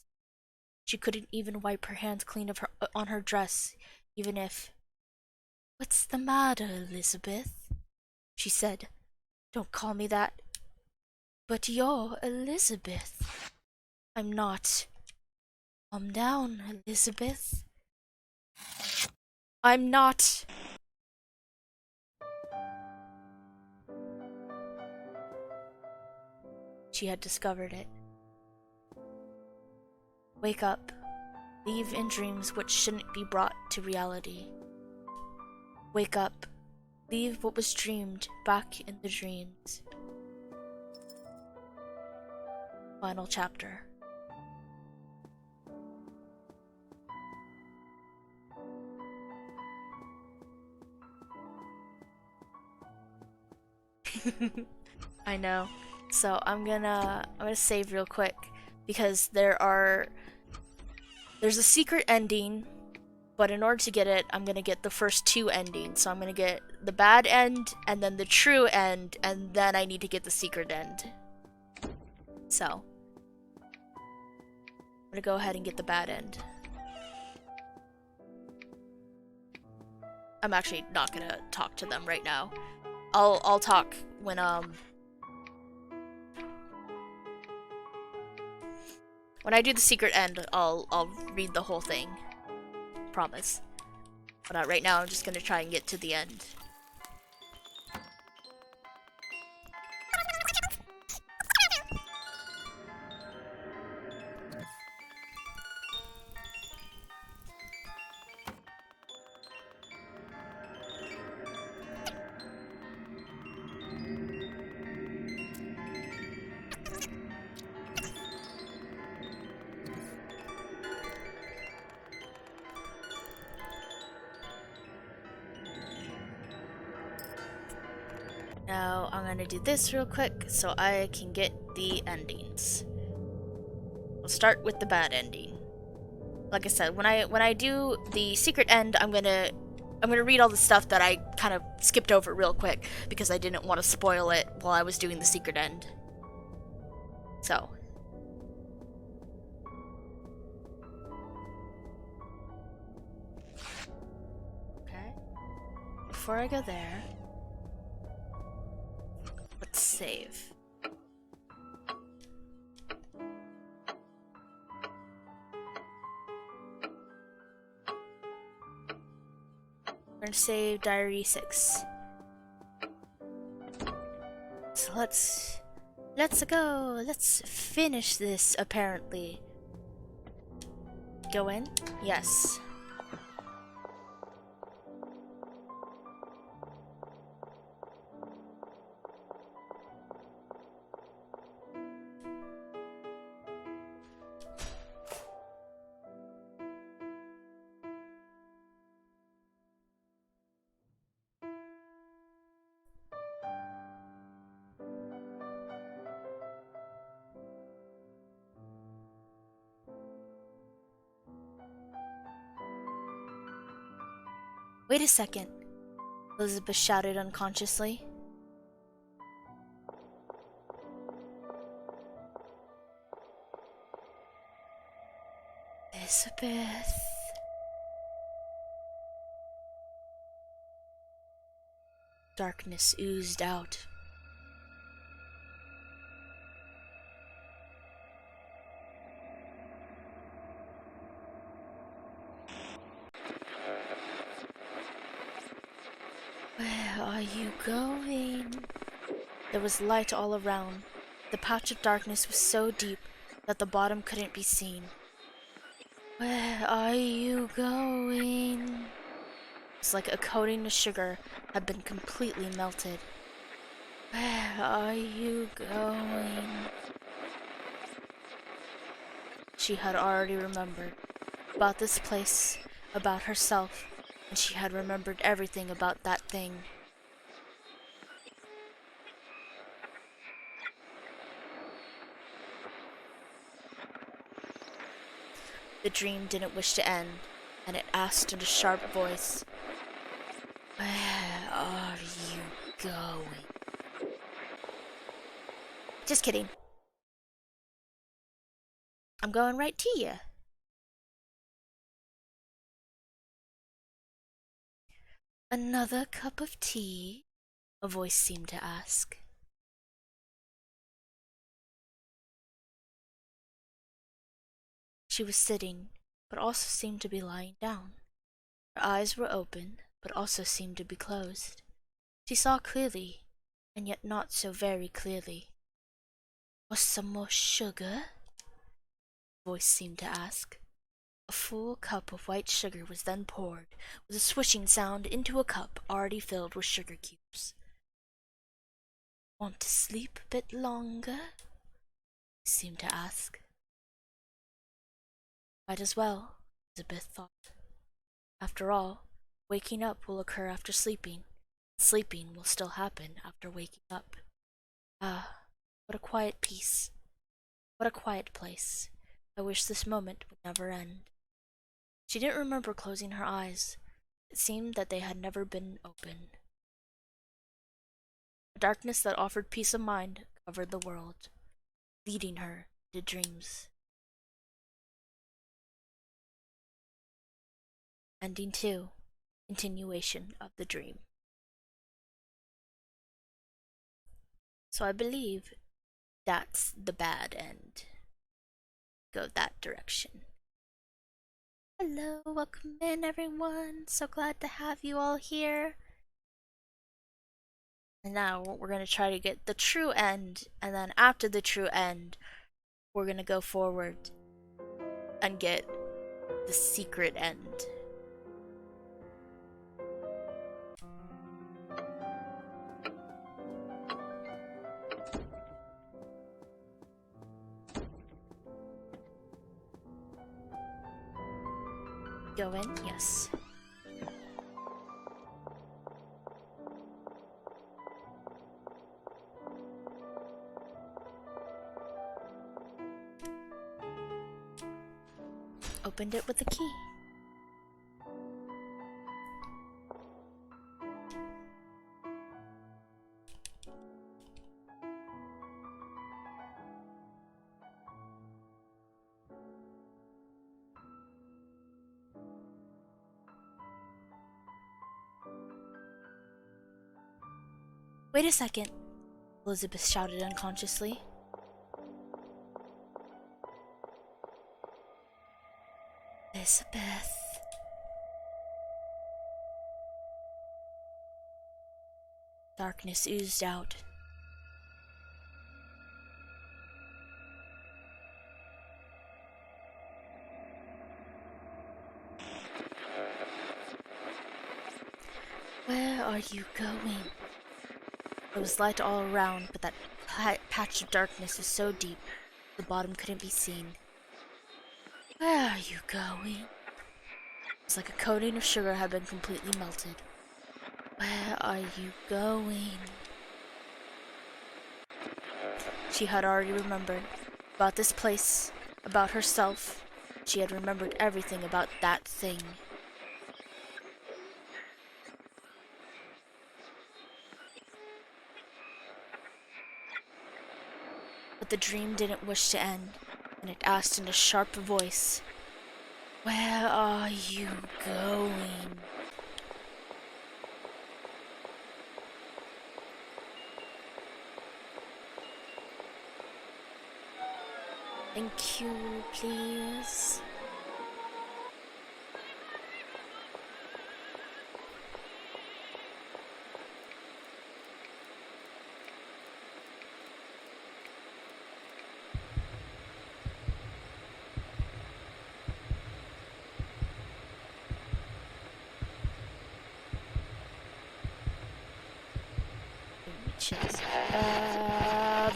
She couldn't even wipe her hands clean on her dress, even if... What's the matter, Elizabeth? She said. Don't call me that. But you're Elizabeth. I'm not. Calm down, Elizabeth. I'm not. she had discovered it. Wake up. Leave in dreams what shouldn't be brought to reality. Wake up. Leave what was dreamed back in the dreams. Final chapter. I know. So I'm gonna save real quick because there's a secret ending, but in order to get it, I'm gonna get the first two endings. So I'm gonna get the bad end and then the true end, and then I need to get the secret end. So I'm gonna go ahead and get the bad end. I'm actually not gonna talk to them right now. I'll talk when I do the secret end. I'll read the whole thing. Promise. But right now I'm just gonna try and get to the end. Now I'm gonna do this real quick so I can get the endings. We'll start with the bad ending. Like I said, when I do the secret end, I'm gonna read all the stuff that I kind of skipped over real quick because I didn't want to spoil it while I was doing the secret end. So. Okay. Before I go there, let's save. We're gonna save Diary 6. So let's go. Let's finish this, apparently. Go in? Yes. Wait a second, Elizabeth shouted unconsciously. Elizabeth. Darkness oozed out. Where are you going? There was light all around. The patch of darkness was so deep that the bottom couldn't be seen. Where are you going? It's like a coating of sugar had been completely melted. Where are you going? She had already remembered about this place, about herself, and she had remembered everything about that thing. The dream didn't wish to end, and it asked in a sharp voice, "Where are you going?" Just kidding. I'm going right to you. Another cup of tea? A voice seemed to ask. She was sitting, but also seemed to be lying down. Her eyes were open, but also seemed to be closed. She saw clearly, and yet not so very clearly. Or some more sugar? The voice seemed to ask. A full cup of white sugar was then poured, with a swishing sound, into a cup already filled with sugar cubes. Want to sleep a bit longer? He seemed to ask. Might as well, Elizabeth thought. After all, waking up will occur after sleeping. Sleeping will still happen after waking up. Ah, what a quiet peace. What a quiet place. I wish this moment would never end. She didn't remember closing her eyes. It seemed that they had never been open. A darkness that offered peace of mind covered the world, leading her to dreams. Ending 2. Continuation of the dream. So I believe that's the bad end. Go that direction. Hello, welcome in everyone. So glad to have you all here. And now we're going to try to get the true end, and then after the true end, we're going to go forward and get the secret end. Go in? Yes. Opened it with a key. Wait a second, Elizabeth shouted unconsciously. Elizabeth. Darkness oozed out. Where are you going? There was light all around, but that patch of darkness was so deep the bottom couldn't be seen. Where are you going? It was like a coating of sugar had been completely melted. Where are you going? She had already remembered about this place, about herself. She had remembered everything about that thing. But the dream didn't wish to end, and it asked in a sharp voice, "Where are you going?" Thank you, please.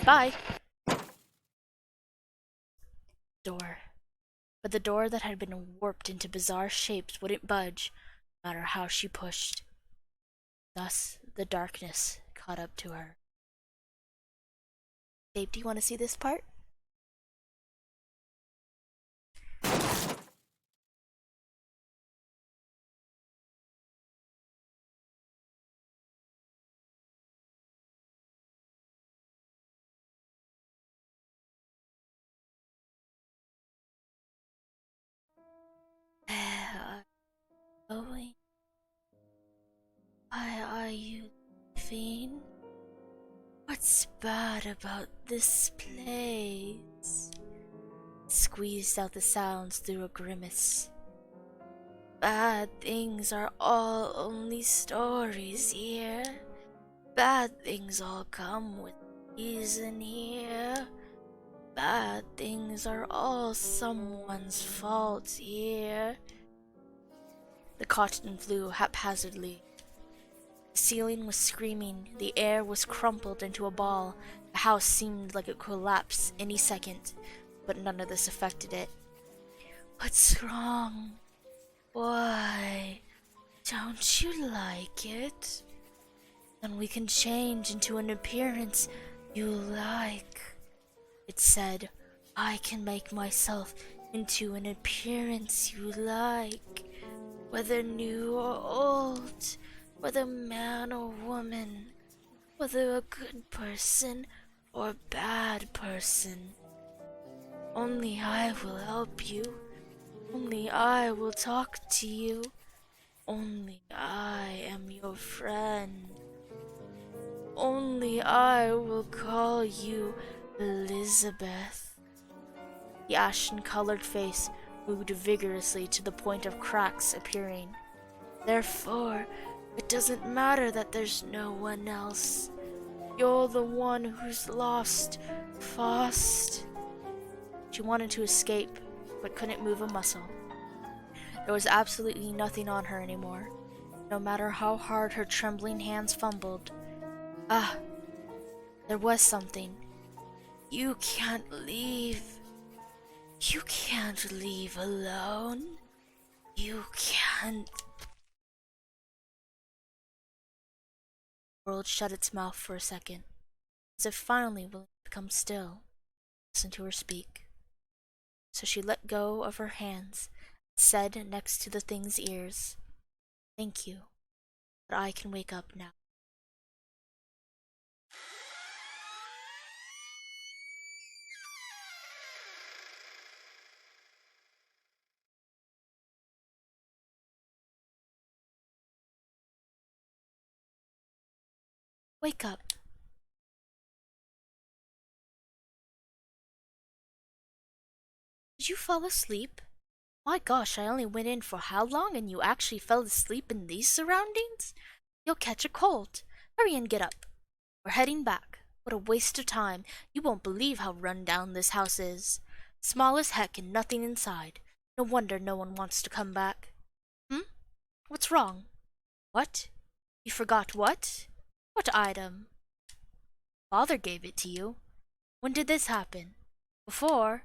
Bye. Door. But the door that had been warped into bizarre shapes wouldn't budge, no matter how she pushed. Thus, the darkness caught up to her. Babe, do you want to see this part? Where are you going? Why are you leaving? What's bad about this place? Squeezed out the sounds through a grimace. Bad things are all only stories here. Bad things all come with reason here. bad things are all someone's fault here. The cotton flew haphazardly. The ceiling was screaming, the air was crumpled into a ball, the house seemed like it could collapse any second, but none of this affected it. What's wrong? Why? Don't you like it? Then we can change into an appearance you like. It said, I can make myself into an appearance you like, whether new or old, whether man or woman, whether a good person or a bad person. Only I will help you. Only I will talk to you. Only I am your friend. Only I will call you Elizabeth. The ashen-colored face moved vigorously to the point of cracks appearing. Therefore, it doesn't matter that there's no one else. You're the one who's lost, Faust. She wanted to escape, but couldn't move a muscle. There was absolutely nothing on her anymore, no matter how hard her trembling hands fumbled. Ah, there was something. You can't leave. You can't leave alone. You can't. The world shut its mouth for a second, as if finally willing to become still, listen to her speak. So she let go of her hands, and said next to the thing's ears, Thank you, but I can wake up now. Wake up. Did you fall asleep? My gosh, I only went in for how long and you actually fell asleep in these surroundings? You'll catch a cold. Hurry and get up. We're heading back. What a waste of time. You won't believe how run down this house is. Small as heck and nothing inside. No wonder no one wants to come back. What's wrong? What? You forgot what? What item? Father gave it to you. When did this happen? Before?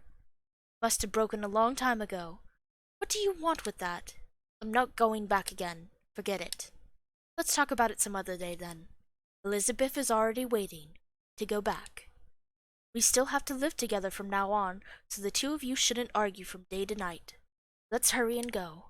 Must have broken a long time ago. What do you want with that? I'm not going back again. Forget it. Let's talk about it some other day then. Elizabeth is already waiting to go back. We still have to live together from now on, so the two of you shouldn't argue from day to night. Let's hurry and go.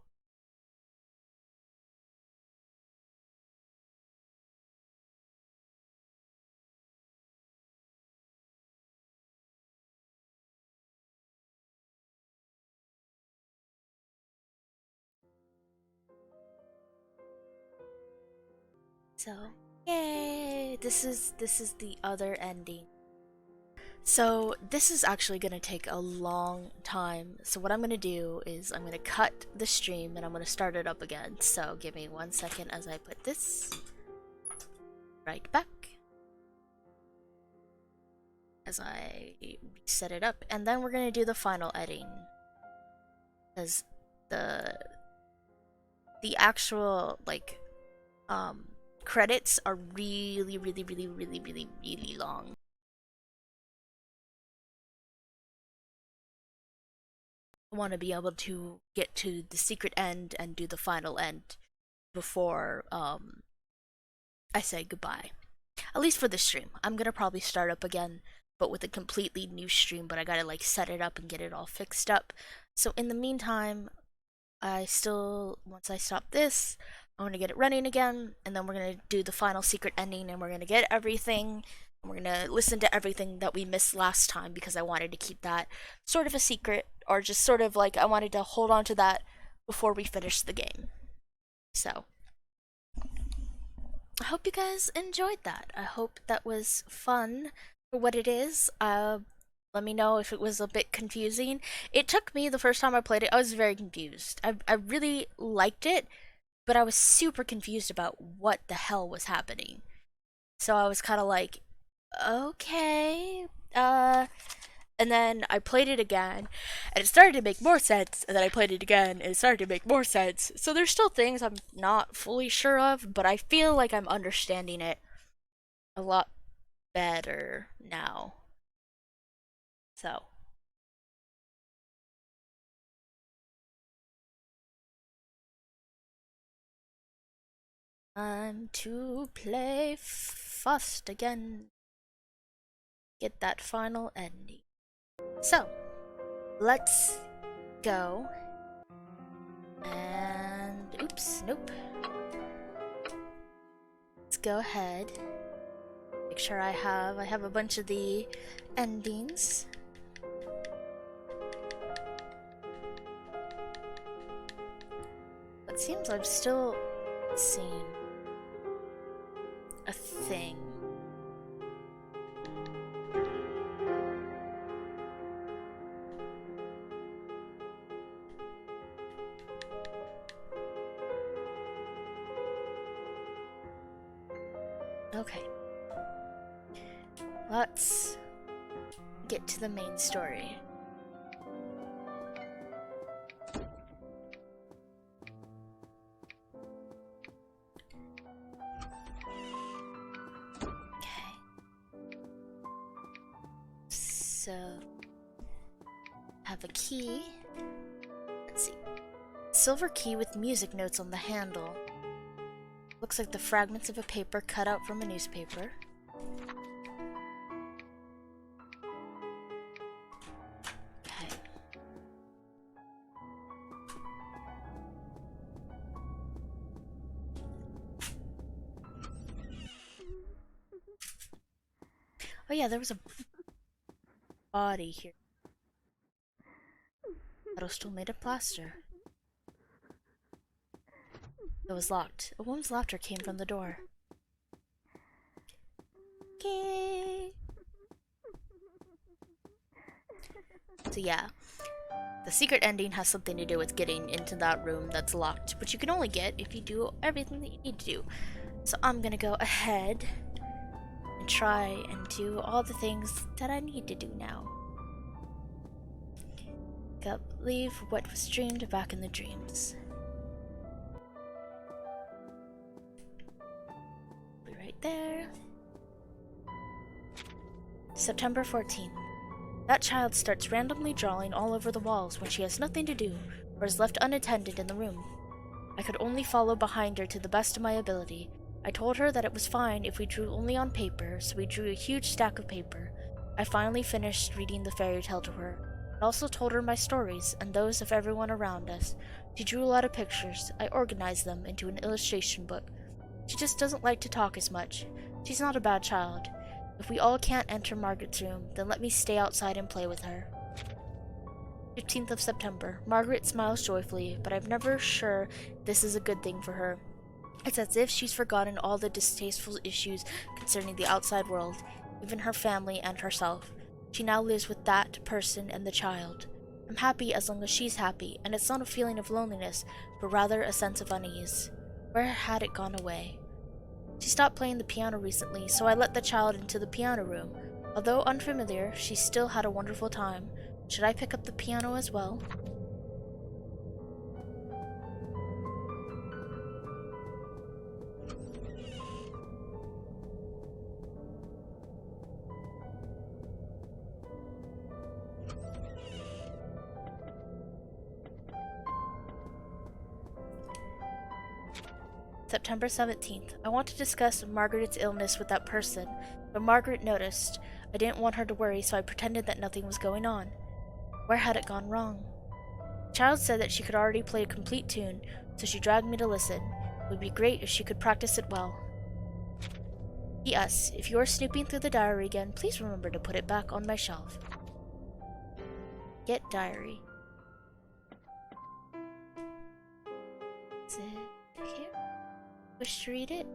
So, yay! This is the other ending. So this is actually going to take a long time. So what I'm going to do is I'm going to cut the stream and I'm going to start it up again. So give me 1 second as I put this right back. As I set it up. And then we're going to do the final editing. Because the actual credits are really long. I want to be able to get to the secret end and do the final end before I say goodbye. At least for this stream. I'm gonna probably start up again, but with a completely new stream, but I gotta set it up and get it all fixed up. So in the meantime, once I stop this, I'm gonna get it running again, and then we're gonna do the final secret ending, and we're gonna get everything. We're gonna listen to everything that we missed last time because I wanted to keep that sort of a secret, or just sort of I wanted to hold on to that before we finish the game. So, I hope you guys enjoyed that. I hope that was fun for what it is. Let me know if it was a bit confusing. It took me the first time I played it, I was very confused. I really liked it, but I was super confused about what the hell was happening. So I was kind of like, okay. And then I played it again, and it started to make more sense. And then I played it again, and it started to make more sense. So there's still things I'm not fully sure of, but I feel like I'm understanding it a lot better now. So, time to play Fausts again. Get that final ending. So, let's go. And oops, nope. Let's go ahead. Make sure I have a bunch of the endings. It seems I've still seen a thing. Okay. Let's get to the main story. Okay. So, have a key. Let's see. Silver key with music notes on the handle. Looks like the fragments of a paper cut out from a newspaper. Okay. Oh yeah, there was a body here. Pedestal made of plaster. It was locked. A woman's laughter came from the door. Okay. So yeah, the secret ending has something to do with getting into that room that's locked, which you can only get if you do everything that you need to do. So I'm gonna go ahead and try and do all the things that I need to do now. Gotta leave what was dreamed back in the dreams. Be right there. September 14th. That child starts randomly drawing all over the walls when she has nothing to do or is left unattended in the room. I could only follow behind her to the best of my ability. I told her that it was fine if we drew only on paper, so we drew a huge stack of paper. I finally finished reading the fairy tale to her. I also told her my stories and those of everyone around us. She drew a lot of pictures. I organized them into an illustration book. She just doesn't like to talk as much. She's not a bad child. If we all can't enter Margaret's room, then let me stay outside and play with her. 15th of September. Margaret smiles joyfully, but I'm never sure this is a good thing for her. It's as if she's forgotten all the distasteful issues concerning the outside world, even her family and herself. She now lives with that person and the child. I'm happy as long as she's happy, and it's not a feeling of loneliness, but rather a sense of unease. Where had it gone away? She stopped playing the piano recently, so I let the child into the piano room. Although unfamiliar, she still had a wonderful time. Should I pick up the piano as well? September 17th. I want to discuss Margaret's illness with that person, but Margaret noticed. I didn't want her to worry, so I pretended that nothing was going on. Where had it gone wrong? The child said that she could already play a complete tune, so she dragged me to listen. It would be great if she could practice it well. P.S. If you are snooping through the diary again, please remember to put it back on my shelf. Get diary. Is it here? Wish to read it?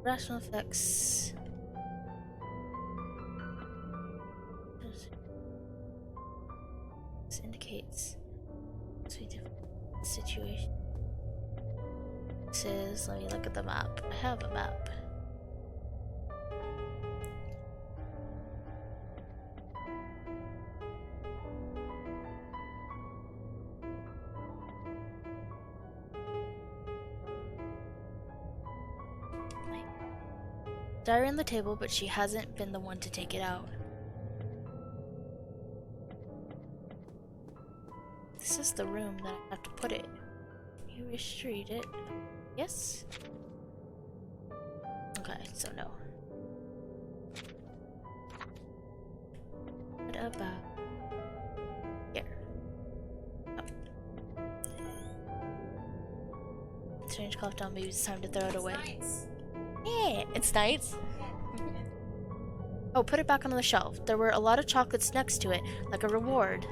Rational effects. This indicates situation. This is, let me look at the map. I have a map. Diary on the table, but she hasn't been the one to take it out. This is the room that I have to put it. You wish to read it? Yes? Okay, so no. What about here? Oh. Strange cough down, maybe it's time to throw it away. Yeah, it's nice. Oh, put it back on the shelf. There were a lot of chocolates next to it, like a reward.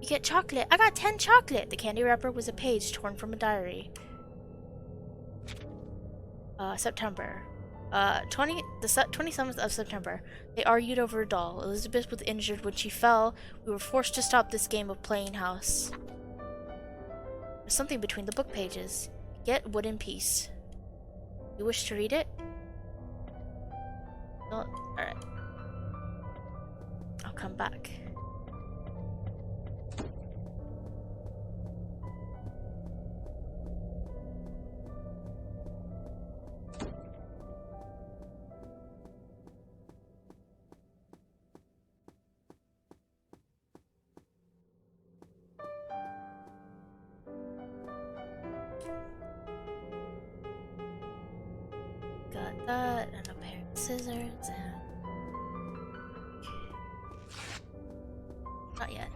You get chocolate. I got 10 chocolate. The candy wrapper was a page torn from a diary. September. 27th of September. They argued over a doll. Elizabeth was injured when she fell. We were forced to stop this game of playing house. There's something between the book pages. Get wooden piece. You wish to read it? No? Alright. I'll come back. Got that, and a pair of scissors, and... Not yet.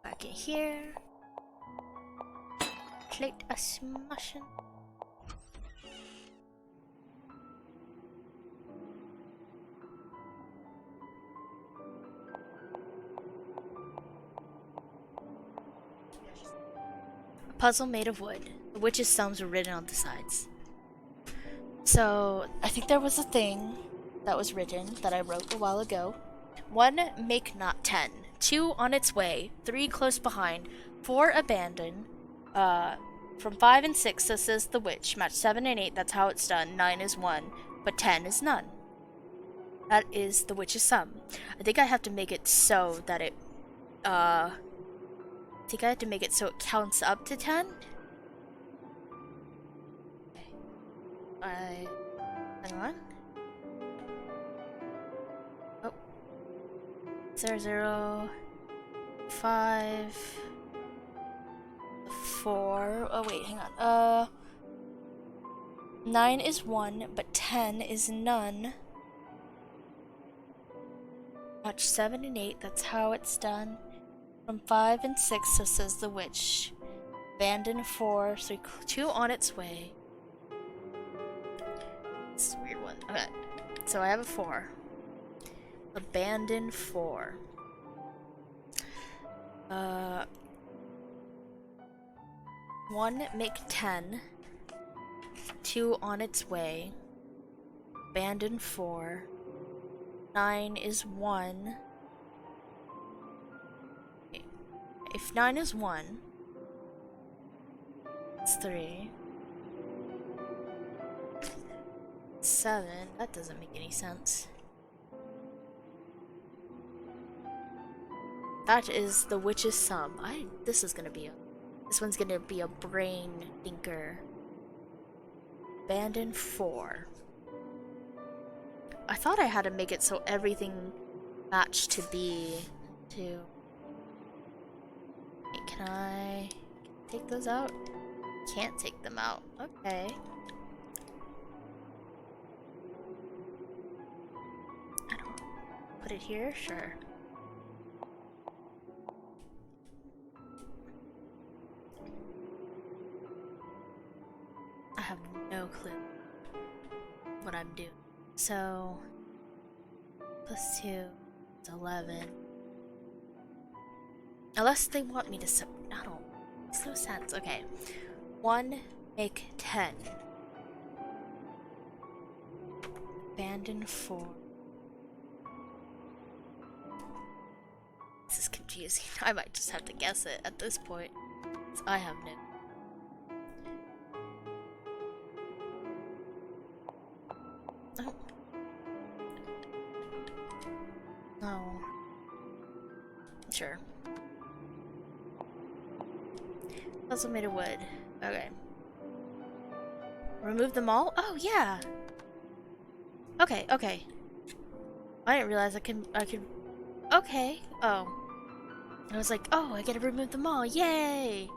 Back in here. Plate a smashing. Puzzle made of wood. The witch's thumbs were written on the sides. So, I think there was a thing that was written that I wrote a while ago. 1, make not 10. 2, on its way. 3, close behind. 4, abandon. From 5 and 6, so says the witch. Match 7 and 8, that's how it's done. 9 is 1, but 10 is none. That is the witch's sum. I think I have to make it so that it, I think I have to make it so it counts up to 10. Okay. Hang on. Oh. 0, 0, 5, 4. Oh wait, hang on. 9 is 1, but 10 is none. Watch 7 and 8, that's how it's done. From 5 and 6, so says the witch. Abandon 4, so 2 on its way. This is a weird one. Okay, so I have a 4. Abandon 4. 1, make 10. 2 on its way. Abandon 4. 9 is 1. Okay. If 9 is 1, it's 3. 7, that doesn't make any sense. That is the witch's sum. This one's gonna be a brain thinker. Abandon 4. I thought I had to make it so everything matched to B too. Wait, can I take those out? Can't take them out. Okay. I don't put it here? Sure. I have no clue what I'm doing. So, plus 2 is 11. Unless they want me to I don't. Makes no sense. Okay. 1, make 10. Abandon 4. This is confusing. I might just have to guess it at this point. I have no. Oh. No. Sure. Also made of wood. Okay. Remove them all? Oh, yeah. Okay, okay. I didn't realize I could... Okay. Oh. I was like, oh, I gotta remove them all. Yay!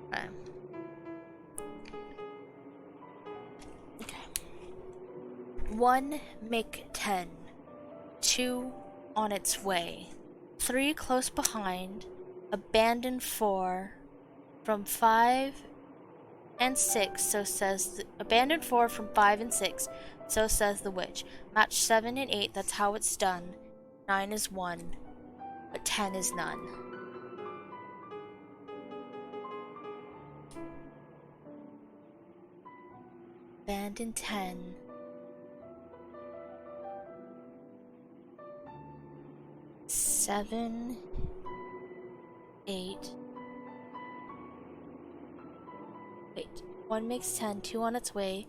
Okay. Okay. 1, make 10. 2, on its way. 3, close behind. Abandon 4. From 5 and 6, so says abandon 4 from 5 and 6, so says the witch. Match 7 and 8, that's how it's done. 9 is 1, but 10 is none. Abandon 10. Seven, 8. Wait. 1 makes 10, 2 on its way,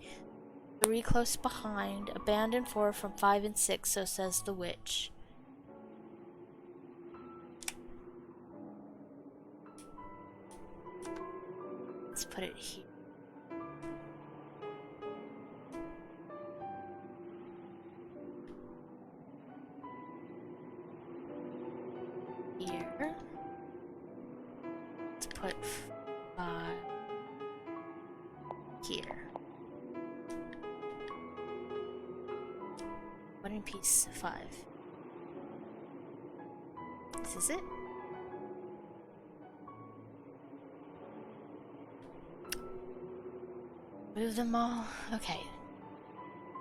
3 close behind, abandon 4 from 5 and 6, so says the witch. Let's put it here. Here. Let's put 5 here. One in piece 5. This is it. Move them all. Okay.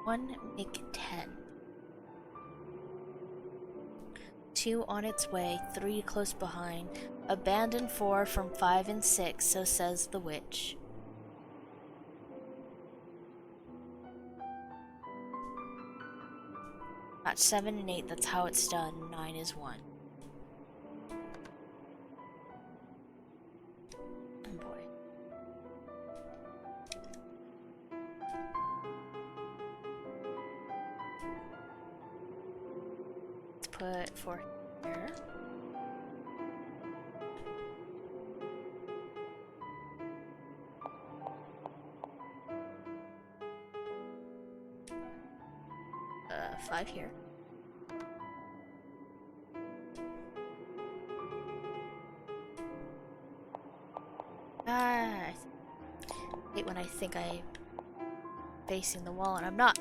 1, make 10. 2 on its way, 3 close behind. Abandon 4 from 5 and 6, so says the witch. Match 7 and 8, that's how it's done. 9 is 1. Oh boy. Let's put 4 here. Five here. I hate when I think I'm facing the wall and I'm not.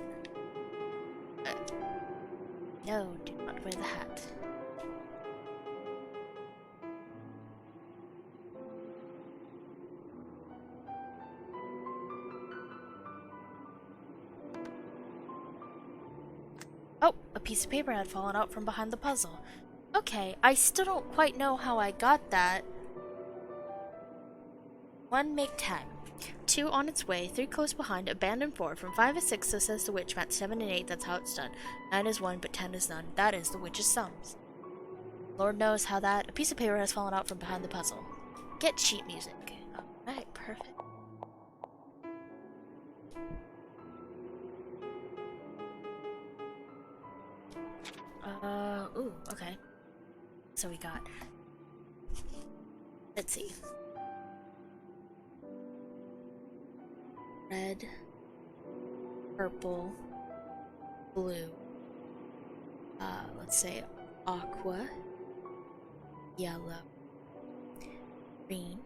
No, do not wear the hat. Oh, a piece of paper had fallen out from behind the puzzle. Okay, I still don't quite know how I got that. 1, make 10. 2 on its way, 3 close behind, abandon 4. From 5 to 6, so says the witch. Match 7 and 8, that's how it's done. 9 is 1, but 10 is none. That is the witch's sums. Lord knows how that. A piece of paper has fallen out from behind the puzzle. Get sheet music. Alright, perfect. Ooh, okay. So we got... Let's see. Red, purple, blue. Let's say aqua, yellow, green,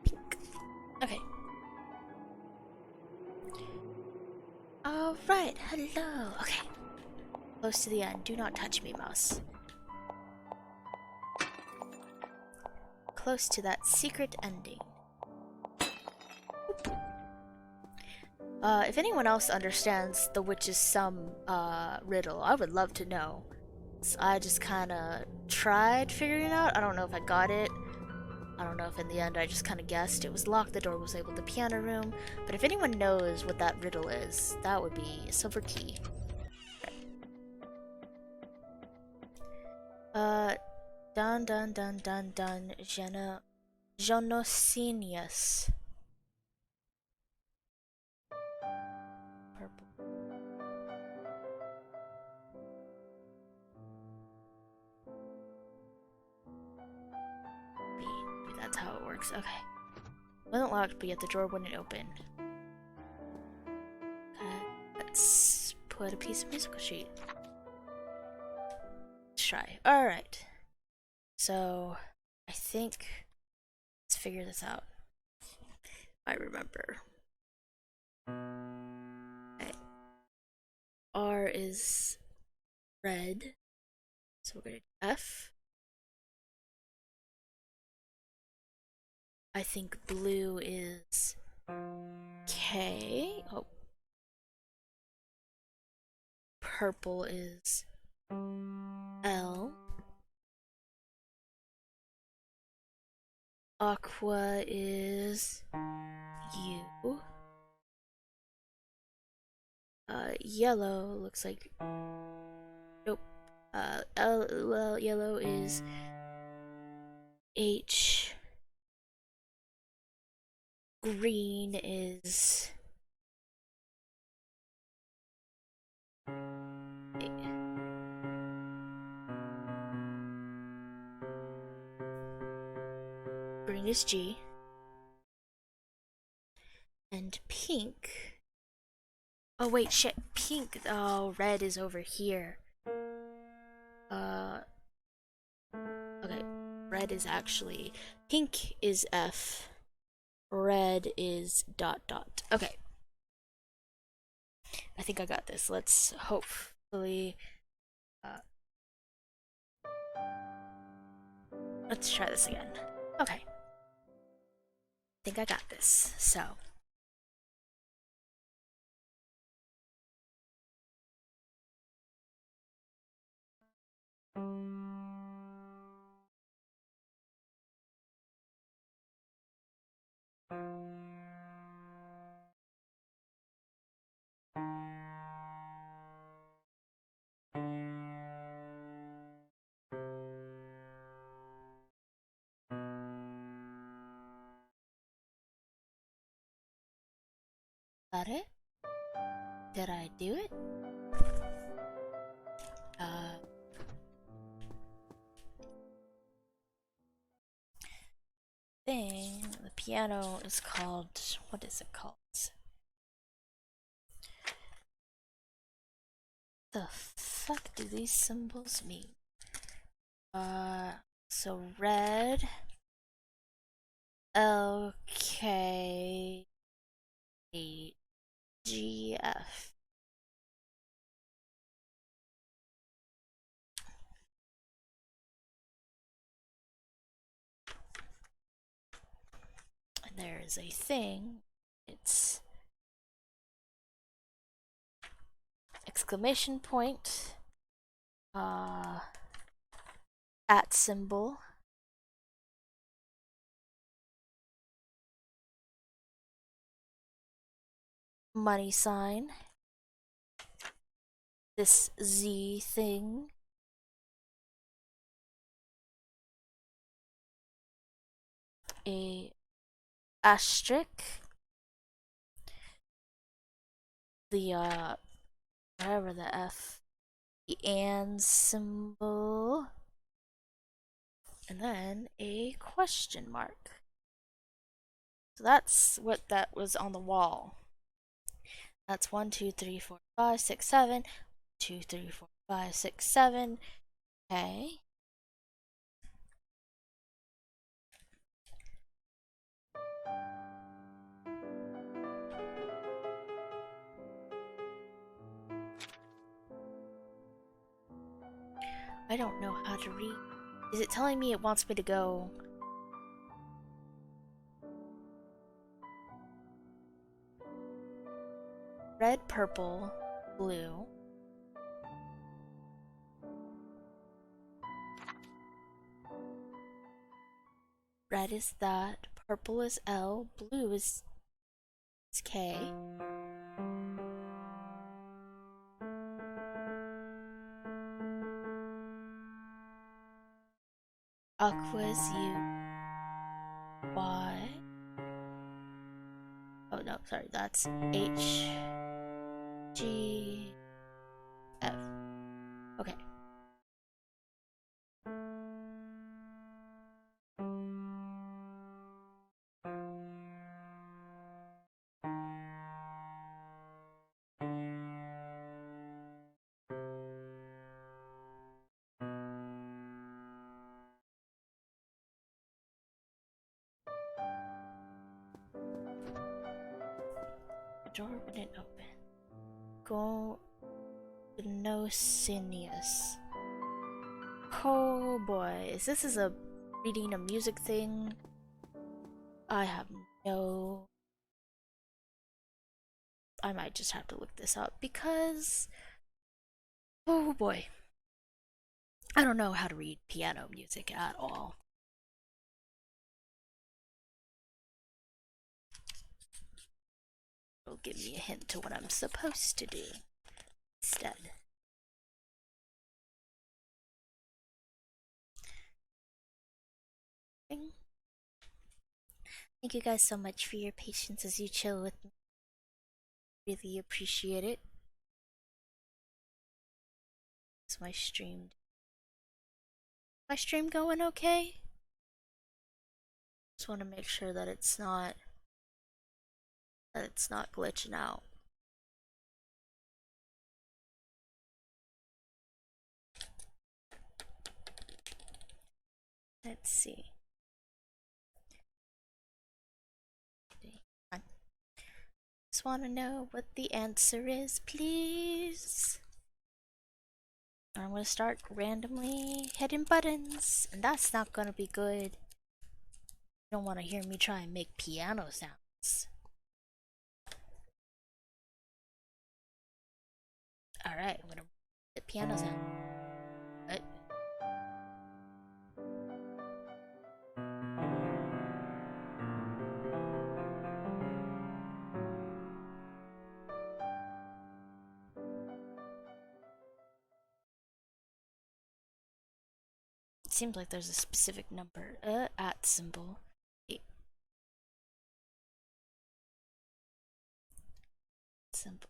pink. Okay. Alright, hello. Okay. Close to the end. Do not touch me, mouse. Close to that secret ending. If anyone else understands the witch's sum riddle, I would love to know. So I just kinda tried figuring it out. I don't know if I got it. I don't know if in the end I just kinda guessed. It was locked, the door was labeled the piano room. But if anyone knows what that riddle is, that would be a silver key. Dun dun dun dun dun, Genocenius. That's how it works. Okay. It wasn't locked, but yet the drawer wouldn't open. Okay. Let's put a piece of musical sheet. Let's try. Alright. So, I think... Let's figure this out. I remember. Okay. R is red. So we're gonna do F. I think blue is K. Oh. Purple is L. Aqua is U. Yellow looks like... Nope. Yellow is H. Green is... Green is G. And pink... Oh wait, shit. Pink... Oh, red is over here. Okay. Red is actually... Pink is F. Red is ... Okay. I think I got this. Let's hopefully... let's try this again. Okay. I think I got this. So... Got it? Did I do it? Thing. The piano is called... What is it called? The fuck do these symbols mean? So red... L, K, A, G, F. And there is a thing. It's exclamation point, at symbol, money sign, this Z thing, a asterisk, the whatever the F, the and symbol, and then a question mark. So that's what that was on the wall. That's 1, 2, 3, 4, 5, 6, 7. 2, 3, 4, 5, 6, 7. Okay. I don't know how to read. Is it telling me it wants me to go? Red, purple, blue. Red is that, purple is L, blue is K. Aqua is U, Y. Oh no, sorry, that's H, G, F. Okay. The door wouldn't open. Go no Sinius. Oh boy, this is a reading a music thing. I have no. I might just have to look this up because. Oh boy. I don't know how to read piano music at all. It'll give me a hint to what I'm supposed to do instead. Thank you guys so much for your patience as you chill with me. Really appreciate it. Is my stream going okay? Just want to make sure that it's not glitching out. Let's see. I just want to know what the answer is, please. I'm gonna start randomly hitting buttons, and that's not gonna be good. You don't want to hear me try and make piano sounds. Alright, I'm gonna hit piano sound. What? It seems like there's a specific number. At symbol. Symbol.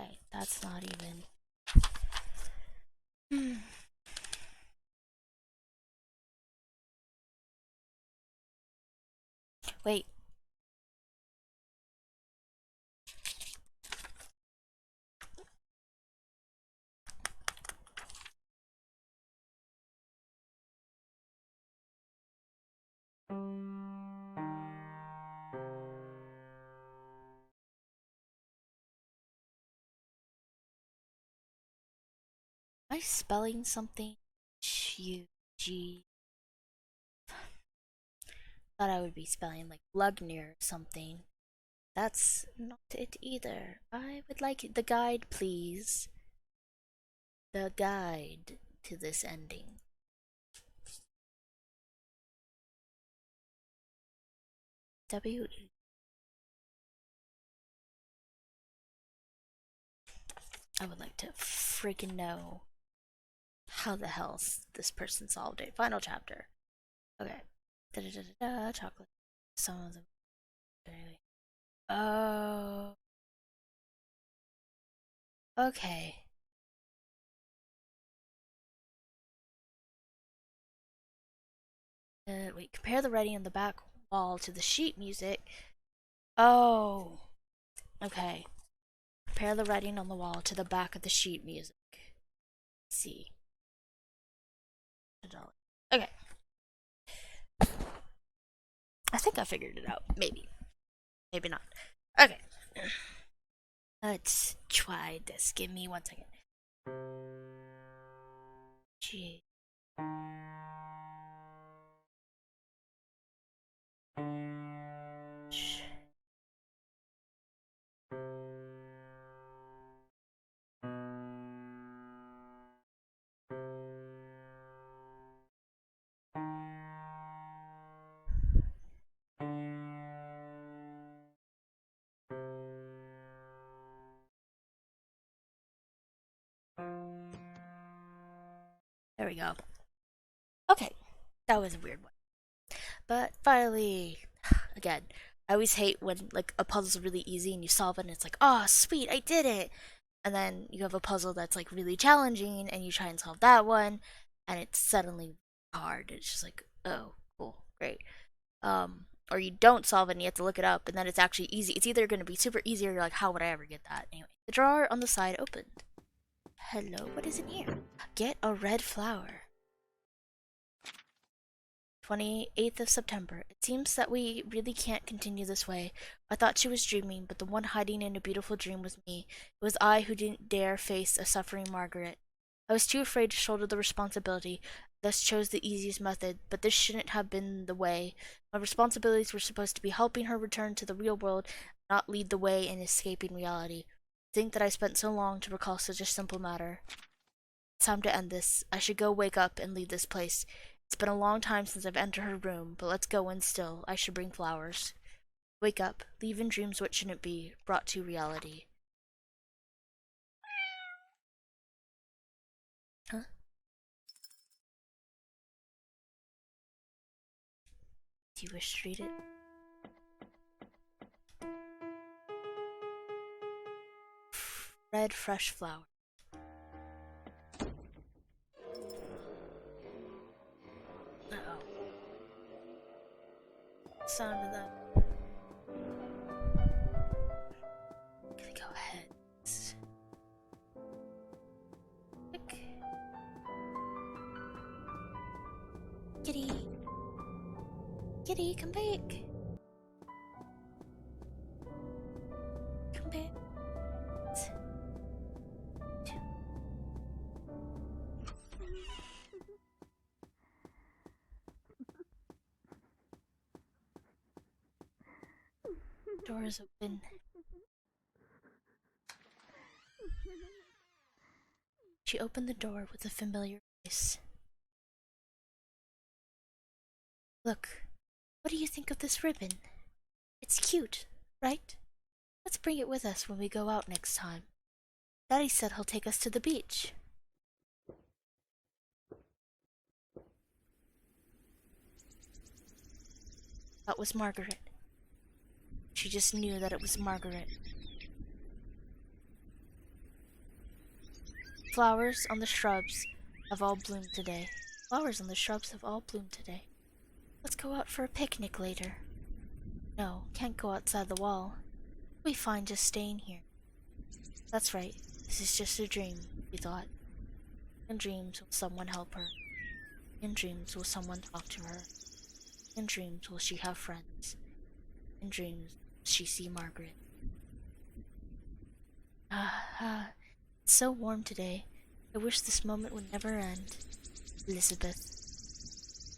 Okay, that's not even. Wait. Am I spelling something? G. Thought I would be spelling like Lugnir or something. That's not it either. I would like the guide, please. The guide to this ending. W. I would like to freaking know how the hell this person solved it. Final chapter. Okay. Da da da da da. Chocolate. Some of them. Oh. Okay. Wait. Compare the writing on the back wall to the sheet music. Oh. Okay. Compare the writing on the wall to the back of the sheet music. Let's see. Okay. I think I figured it out. Maybe. Maybe not. Okay. Let's try this. Give me 1 second. G. There we go. Okay. That was a weird one. But finally, again, I always hate when like a puzzle's really easy and you solve it and it's like, oh sweet, I did it. And then you have a puzzle that's like really challenging and you try and solve that one and it's suddenly hard. It's just like, oh, cool, great. Or you don't solve it and you have to look it up and then it's actually easy. It's either gonna be super easy or you're like, how would I ever get that? Anyway, the drawer on the side opened. Hello, what is in here? Get a red flower. 28th of September. It seems that we really can't continue this way. I thought she was dreaming, but the one hiding in a beautiful dream was me. It was I who didn't dare face a suffering Margaret. I was too afraid to shoulder the responsibility, thus chose the easiest method, but this shouldn't have been the way. My responsibilities were supposed to be helping her return to the real world, not lead the way in escaping reality. To think that I spent so long to recall such a simple matter. It's time to end this. I should go wake up and leave this place. It's been a long time since I've entered her room, but let's go in still. I should bring flowers. Wake up, leave in dreams what shouldn't be, brought to reality. Huh? Do you wish to read it? Red fresh flower. Uh-oh. Sound of that. Gonna go ahead. Quick. Kitty. Kitty, come back. Come back. Door is open. She opened the door with a familiar voice. Look, what do you think of this ribbon? It's cute, right? Let's bring it with us when we go out next time. Daddy said he'll take us to the beach. That was Margaret. She just knew that it was Margaret. Flowers on the shrubs have all bloomed today. Flowers on the shrubs have all bloomed today. Let's go out for a picnic later. No, can't go outside the wall. We fine just staying here. That's right, this is just a dream, we thought. In dreams will someone help her. In dreams will someone talk to her. In dreams will she have friends. In dreams will she see Margaret. It's so warm today. I wish this moment would never end. Elizabeth.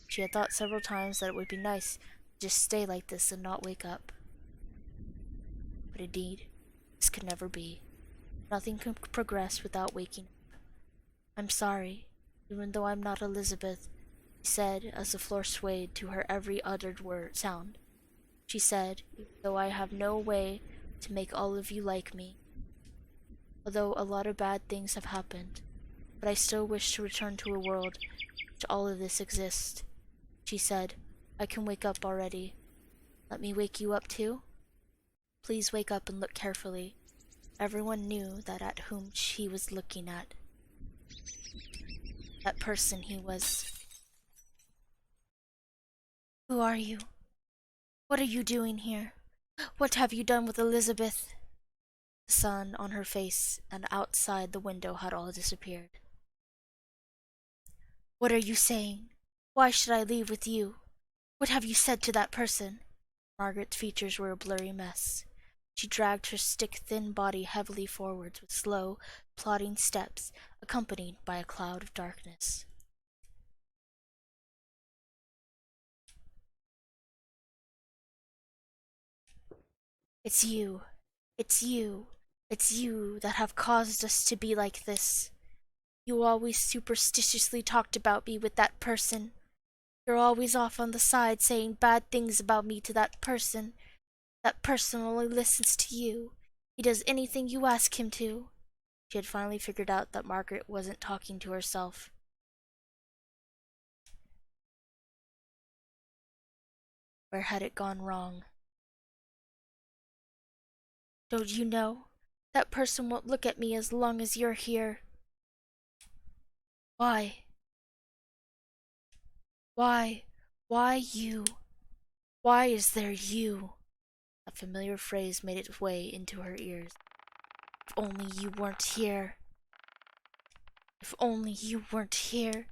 She had thought several times that it would be nice to just stay like this and not wake up. But indeed, this could never be. Nothing can progress without waking up. I'm sorry, even though I'm not Elizabeth, she said as the floor swayed to her every uttered word sound. She said, even though I have no way to make all of you like me. Although a lot of bad things have happened, but I still wish to return to a world in which all of this exists. She said, I can wake up already. Let me wake you up too? Please wake up and look carefully. Everyone knew that at whom he was looking at. That person he was. Who are you? What are you doing here? What have you done with Elizabeth? The sun on her face and outside the window had all disappeared. What are you saying? Why should I leave with you? What have you said to that person? Margaret's features were a blurry mess. She dragged her stick-thin body heavily forwards with slow, plodding steps, accompanied by a cloud of darkness. It's you. It's you. It's you that have caused us to be like this. You always superstitiously talked about me with that person. You're always off on the side saying bad things about me to that person. That person only listens to you. He does anything you ask him to. She had finally figured out that Margaret wasn't talking to herself. Where had it gone wrong? Don't you know? That person won't look at me as long as you're here. Why? Why? Why you? Why is there you? A familiar phrase made its way into her ears. If only you weren't here. If only you weren't here.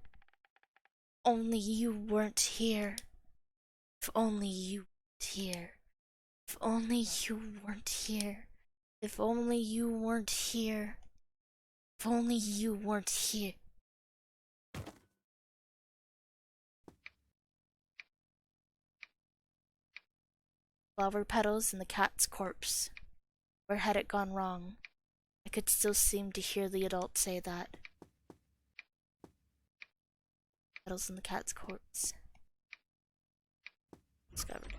only you weren't here. If only you weren't here. If only you weren't here. If only you weren't here. If only you weren't here. Flower petals and the cat's corpse. Where had it gone wrong? I could still seem to hear the adult say that. Petals in the cat's corpse. Discovered.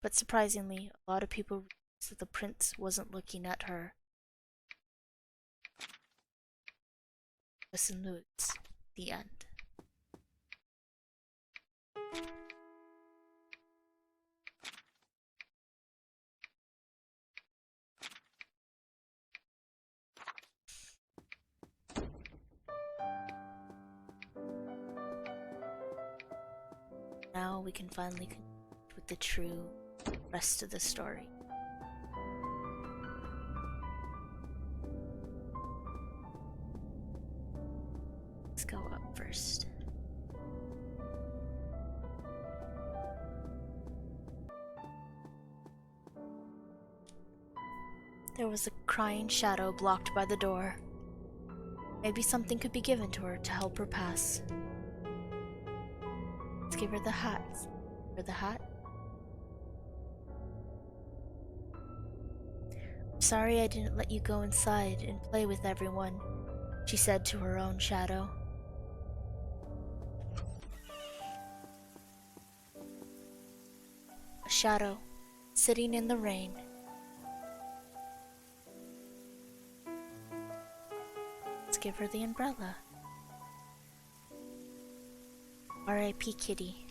But surprisingly, a lot of people realized that the prince wasn't looking at her. Listen, Lewis. The end. Now we can finally connect with the true rest of the story. Let's go up first. There was a crying shadow blocked by the door. Maybe something could be given to her to help her pass. Let's give her the hat. For the hat? I'm sorry I didn't let you go inside and play with everyone, she said to her own shadow. A shadow, sitting in the rain. Let's give her the umbrella. R.I.P. Kitty.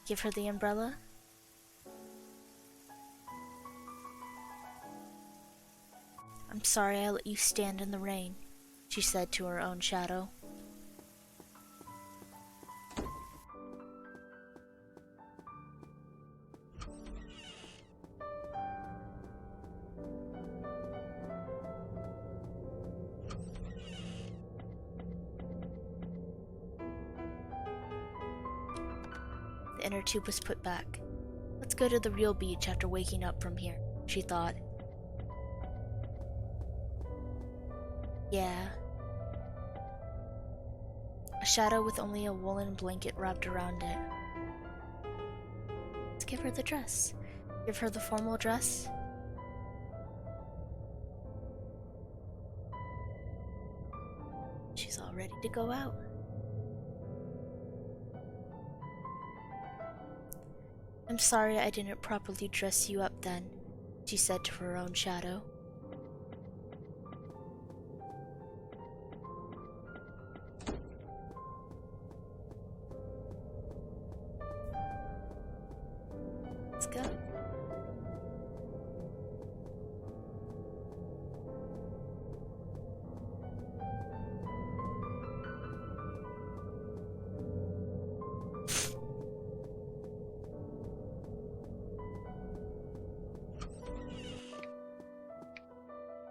Give her the umbrella. I'm sorry I let you stand in the rain, she said to her own shadow. The inner tube was put back. Let's go to the real beach after waking up from here, she thought. Yeah. A shadow with only a woolen blanket wrapped around it. Let's give her the dress. Give her the formal dress. She's all ready to go out. I'm sorry I didn't properly dress you up then, she said to her own shadow. Let's go.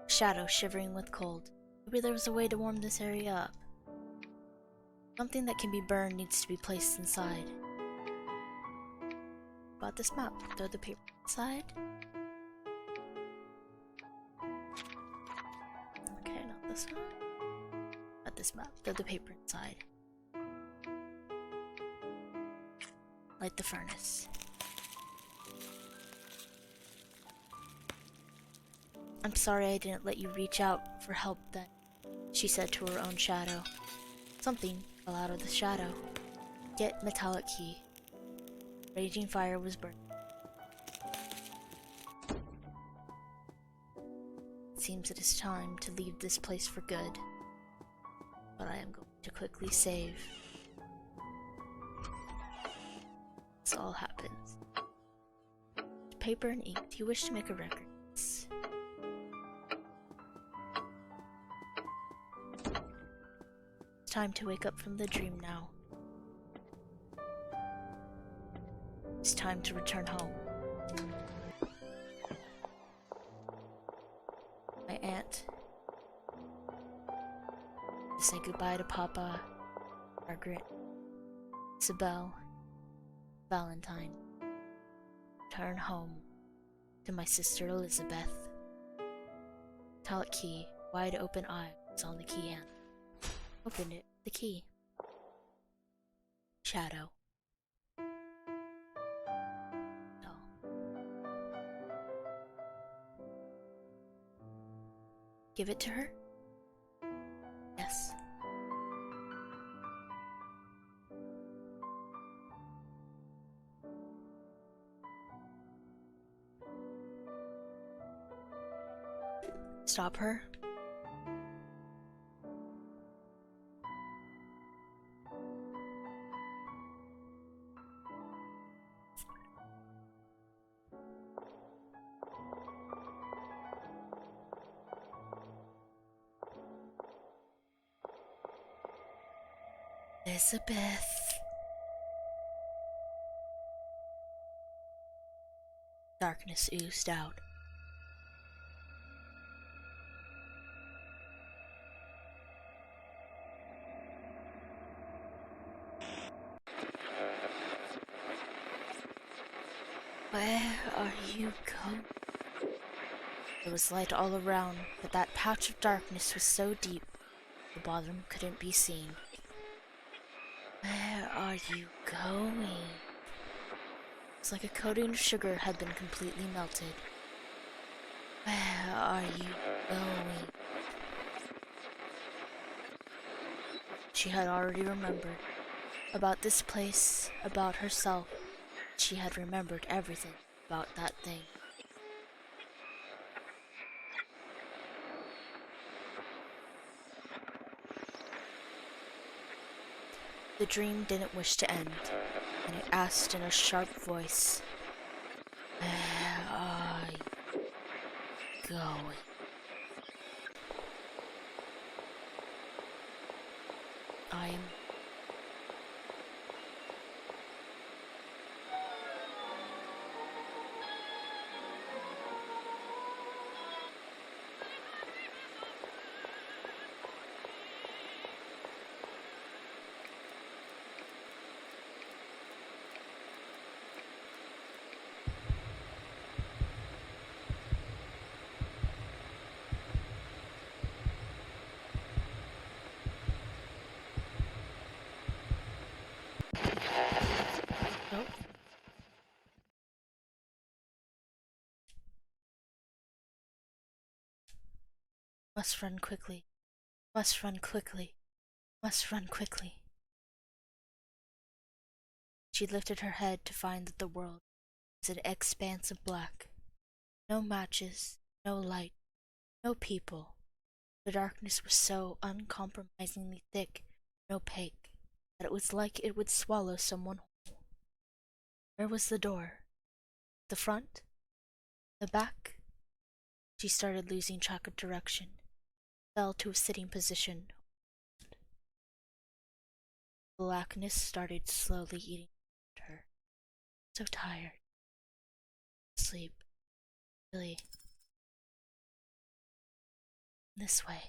Shadow shivering with cold. Maybe there was a way to warm this area up. Something that can be burned needs to be placed inside. About this map, throw the paper inside. Okay, not this one. Not this map, throw the paper inside. Light the furnace. I'm sorry I didn't let you reach out for help then, she said to her own shadow. Something fell out of the shadow. Get metallic key. Raging fire was burning. It seems it is time to leave this place for good. But I am going to quickly save. This all happens. Paper and ink. Do you wish to make a record? Yes. It's time to wake up from the dream now. It's time to return home. aunt to say goodbye to Papa, Margaret, Isabel, Valentine. Turn home to my sister Elizabeth. Metallic key, wide open eyes on the key hand. Opened it with the key. Shadow. No. Give it to her? Yes. Stop her? Elizabeth. Darkness oozed out. Where are you going? There was light all around, but that patch of darkness was so deep, the bottom couldn't be seen. Where are you going? It's like a coating of sugar had been completely melted. Where are you going? She had already remembered. About this place, about herself. She had remembered everything about that thing. The dream didn't wish to end, and it asked in a sharp voice, where are you going? I'm... Oh. Must run quickly. Must run quickly. Must run quickly. She lifted her head to find that the world was an expanse of black. No matches, no light, no people. The darkness was so uncompromisingly thick and opaque that it was like it would swallow someone whole. Where was the door? The front? The back? She started losing track of direction, fell to a sitting position. Blackness started slowly eating her. So tired. Sleep. Really. This way.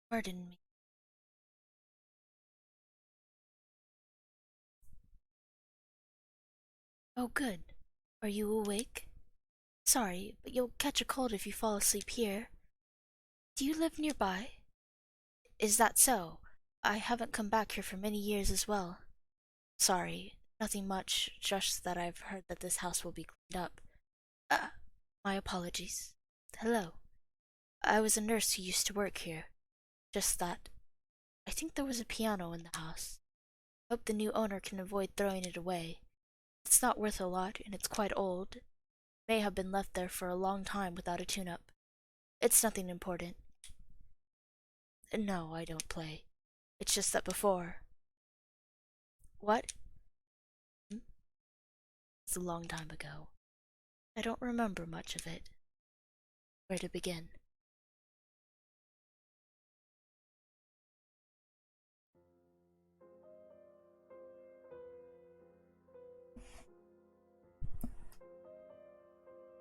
Pardon me. Oh, good. Are you awake? Sorry, but you'll catch a cold if you fall asleep here. Do you live nearby? Is that so? I haven't come back here for many years as well. Sorry, nothing much, just that I've heard that this house will be cleaned up. My apologies. Hello. I was a nurse who used to work here. Just that. I think there was a piano in the house. Hope the new owner can avoid throwing it away. It's not worth a lot, and it's quite old. May have been left there for a long time without a tune-up. It's nothing important. No, I don't play. It's just that before. What? Hmm? It's a long time ago. I don't remember much of it. Where to begin?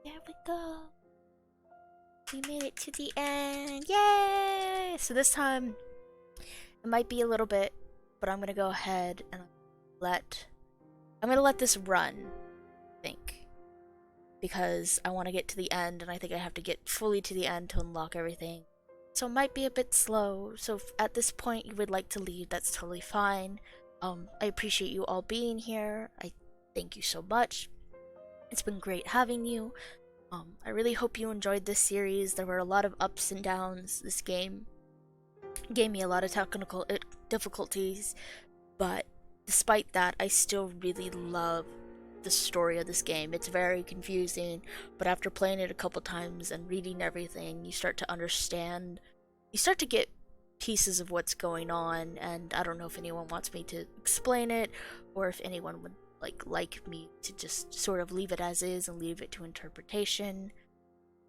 There we go. We made it to the end. Yay! So this time, it might be a little bit, but I'm gonna go ahead and I'm gonna let this run, I think. Because I want to get to the end, and I think I have to get fully to the end to unlock everything. So it might be a bit slow. So if at this point you would like to leave, that's totally fine. I appreciate you all being here. I thank you so much. It's been great having you. I really hope you enjoyed this series. There were a lot of ups and downs. This game gave me a lot of technical difficulties, but despite that, I still really love the story of this game. It's very confusing, but after playing it a couple times and reading everything, you start to understand. You start to get pieces of what's going on, and I don't know if anyone wants me to explain it or if anyone would like me to just sort of leave it as is and leave it to interpretation.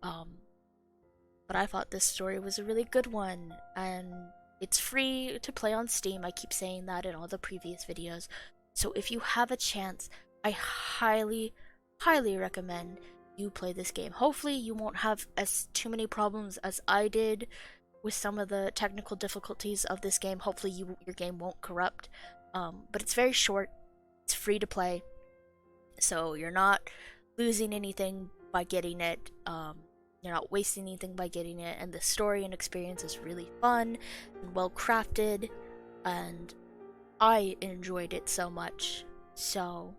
But I thought this story was a really good one, and it's free to play on Steam. I keep saying that in all the previous videos. So if you have a chance, I highly, highly recommend you play this game. Hopefully you won't have as too many problems as I did with some of the technical difficulties of this game. Hopefully your game won't corrupt. But it's very short. It's free to play. So you're not losing anything by getting it. You're not wasting anything by getting it. And the story and experience is really fun and well crafted. And I enjoyed it so much. So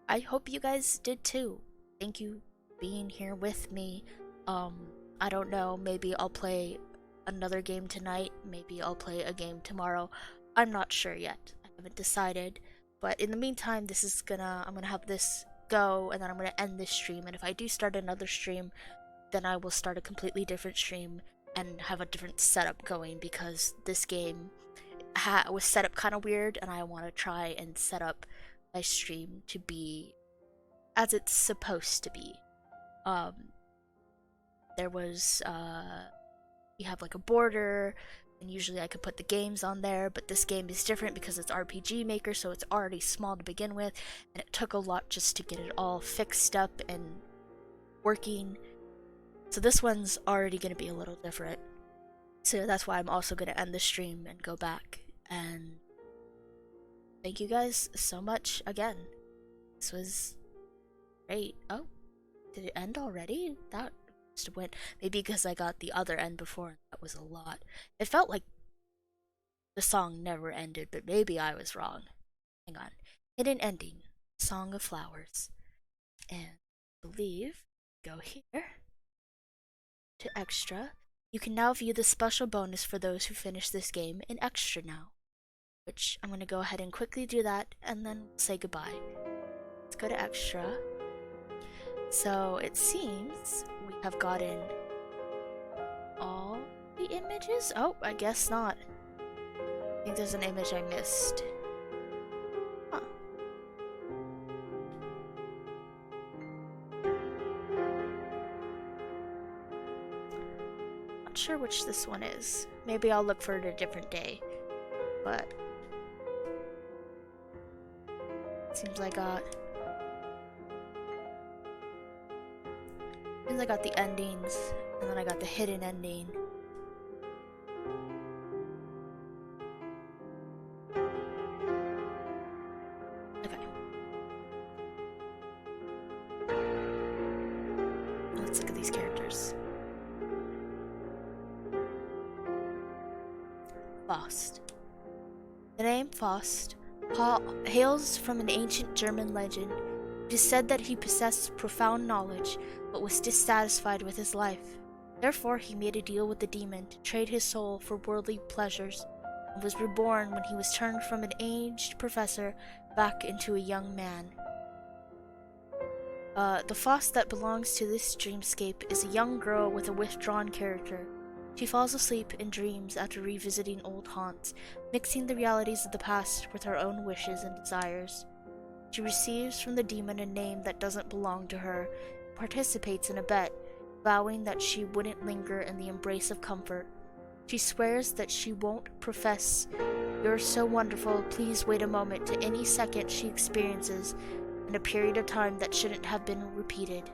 I hope you guys did too. Thank you for being here with me. I don't know, maybe I'll play another game tonight, maybe I'll play a game tomorrow. I'm not sure yet. I haven't decided. But in the meantime, I'm gonna have this go, and then I'm gonna end this stream. And if I do start another stream, then I will start a completely different stream and have a different setup going, because this game was set up kind of weird, and I want to try and set up my stream to be as it's supposed to be. There was you have like a border, and usually I could put the games on there, but this game is different because it's RPG Maker, so it's already small to begin with, and it took a lot just to get it all fixed up and working. So this one's already going to be a little different. So that's why I'm also going to end the stream and go back. And thank you guys so much again. This was great. Oh, did it end already? That must have went. Maybe because I got the other end before, and that was a lot. It felt like the song never ended, but maybe I was wrong. Hang on. Hidden ending. Song of Flowers. And I believe, go here to extra. You can now view the special bonus for those who finish this game in extra now. Which I'm going to go ahead and quickly do that, and then say goodbye. Let's go to extra. So it seems we have gotten all the images? Oh, I guess not. I think there's an image I missed. Huh. Not sure which this one is. Maybe I'll look for it a different day. But seems I got the endings, and then I got the hidden ending. Okay. Let's look at these characters. Faust. The name Faust hails from an ancient German legend. It is said that he possessed profound knowledge, but was dissatisfied with his life. Therefore, he made a deal with the demon to trade his soul for worldly pleasures, and was reborn when he was turned from an aged professor back into a young man. The Faust that belongs to this dreamscape is a young girl with a withdrawn character. She falls asleep and dreams after revisiting old haunts, mixing the realities of the past with her own wishes and desires. She receives from the demon a name that doesn't belong to her, and participates in a bet, vowing that she wouldn't linger in the embrace of comfort. She swears that she won't profess, "You're so wonderful, please wait a moment," to any second she experiences in a period of time that shouldn't have been repeated.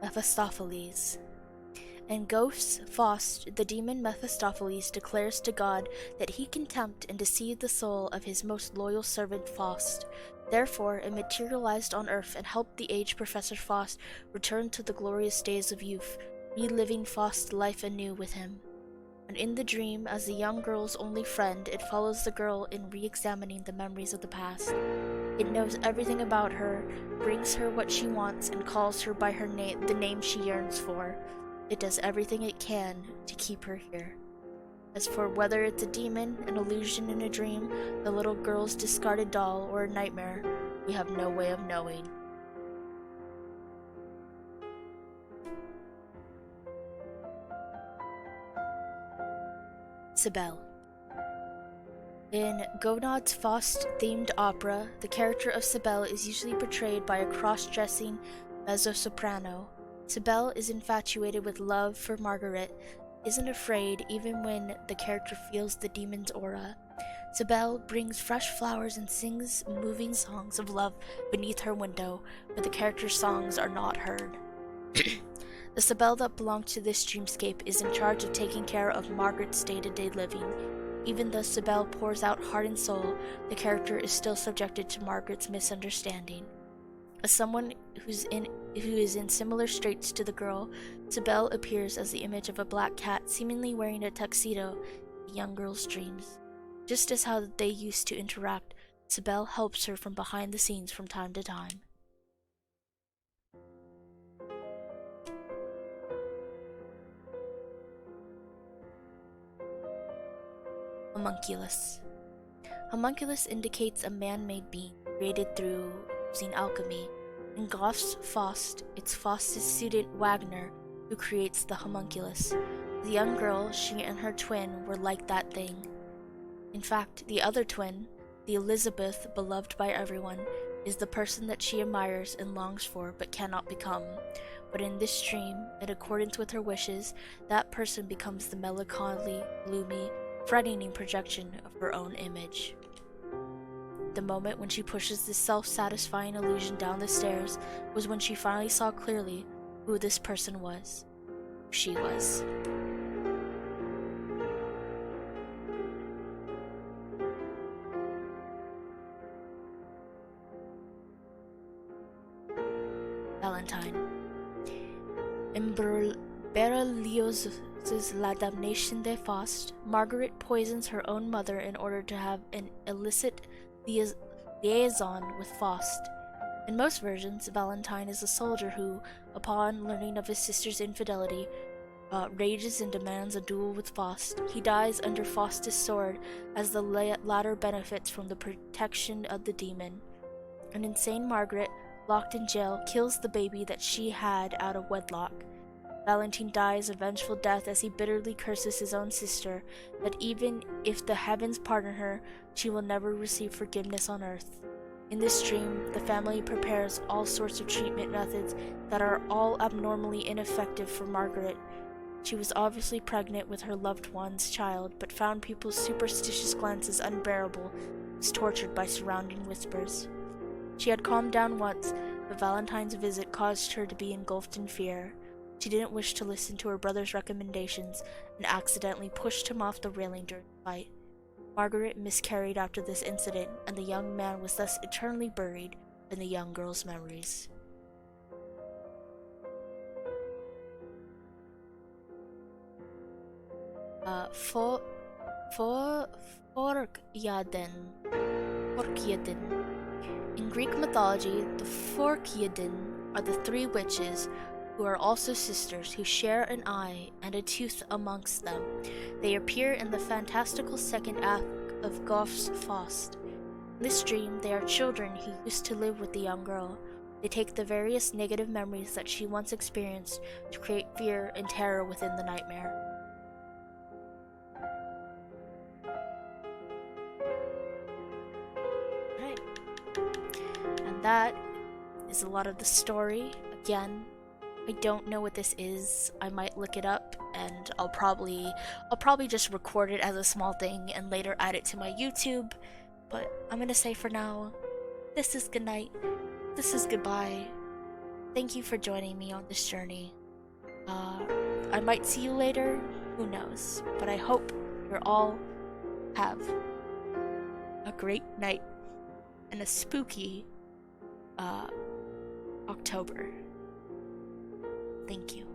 Mephistopheles. In Ghosts Faust, the demon Mephistopheles declares to God that he can tempt and deceive the soul of his most loyal servant Faust. Therefore, it materialized on Earth and helped the aged Professor Faust return to the glorious days of youth, reliving Faust's life anew with him. And in the dream, as the young girl's only friend, it follows the girl in re-examining the memories of the past. It knows everything about her, brings her what she wants, and calls her by her name, the name she yearns for. It does everything it can to keep her here. As for whether it's a demon, an illusion in a dream, the little girl's discarded doll, or a nightmare, we have no way of knowing. Cybele. In Gounod's Faust-themed opera, the character of Cybele is usually portrayed by a cross-dressing mezzo-soprano. Cybele is infatuated with love for Margaret, isn't afraid even when the character feels the demon's aura. Cybele brings fresh flowers and sings moving songs of love beneath her window, but the character's songs are not heard. The Cybele that belongs to this dreamscape is in charge of taking care of Margaret's day-to-day living. Even though Cybele pours out heart and soul, the character is still subjected to Margaret's misunderstanding. As someone who is in similar straits to the girl, Cybele appears as the image of a black cat seemingly wearing a tuxedo in the young girl's dreams. Just as how they used to interact, Cybele helps her from behind the scenes from time to time. Homunculus. Homunculus indicates a man-made being created through using alchemy. In Goth's Faust, it's Faust's student Wagner who creates the homunculus. The young girl, she and her twin were like that thing. In fact, the other twin, the Elizabeth beloved by everyone, is the person that she admires and longs for but cannot become. But in this dream, in accordance with her wishes, that person becomes the melancholy, gloomy, frightening projection of her own image. The moment when she pushes this self-satisfying illusion down the stairs was when she finally saw clearly who this person was. She was. Valentine. In Berlioz's La Damnation de Faust, Margaret poisons her own mother in order to have an illicit liaison with Faust. In most versions, Valentine is a soldier who, upon learning of his sister's infidelity, rages and demands a duel with Faust. He dies under Faust's sword as the latter benefits from the protection of the demon. An insane Margaret, locked in jail, kills the baby that she had out of wedlock. Valentine dies a vengeful death as he bitterly curses his own sister, that even if the heavens pardon her, she will never receive forgiveness on earth. In this dream, the family prepares all sorts of treatment methods that are all abnormally ineffective for Margaret. She was obviously pregnant with her loved one's child, but found people's superstitious glances unbearable and was tortured by surrounding whispers. She had calmed down once, but Valentine's visit caused her to be engulfed in fear. She didn't wish to listen to her brother's recommendations and accidentally pushed him off the railing during the fight. Margaret miscarried after this incident, and the young man was thus eternally buried in the young girl's memories. Phorkyaden. In Greek mythology, the Phorkyaden are the three witches who are also sisters who share an eye and a tooth amongst them. They appear in the fantastical second act of Goff's Fausts. In this dream, they are children who used to live with the young girl. They take the various negative memories that she once experienced to create fear and terror within the nightmare. Right. And that is a lot of the story. Again, I don't know what this is. I might look it up and I'll probably just record it as a small thing and later add it to my YouTube. But I'm gonna say for now, this is good night. This is goodbye. Thank you for joining me on this journey. I might see you later, who knows? But I hope you all have a great night and a spooky October. Thank you.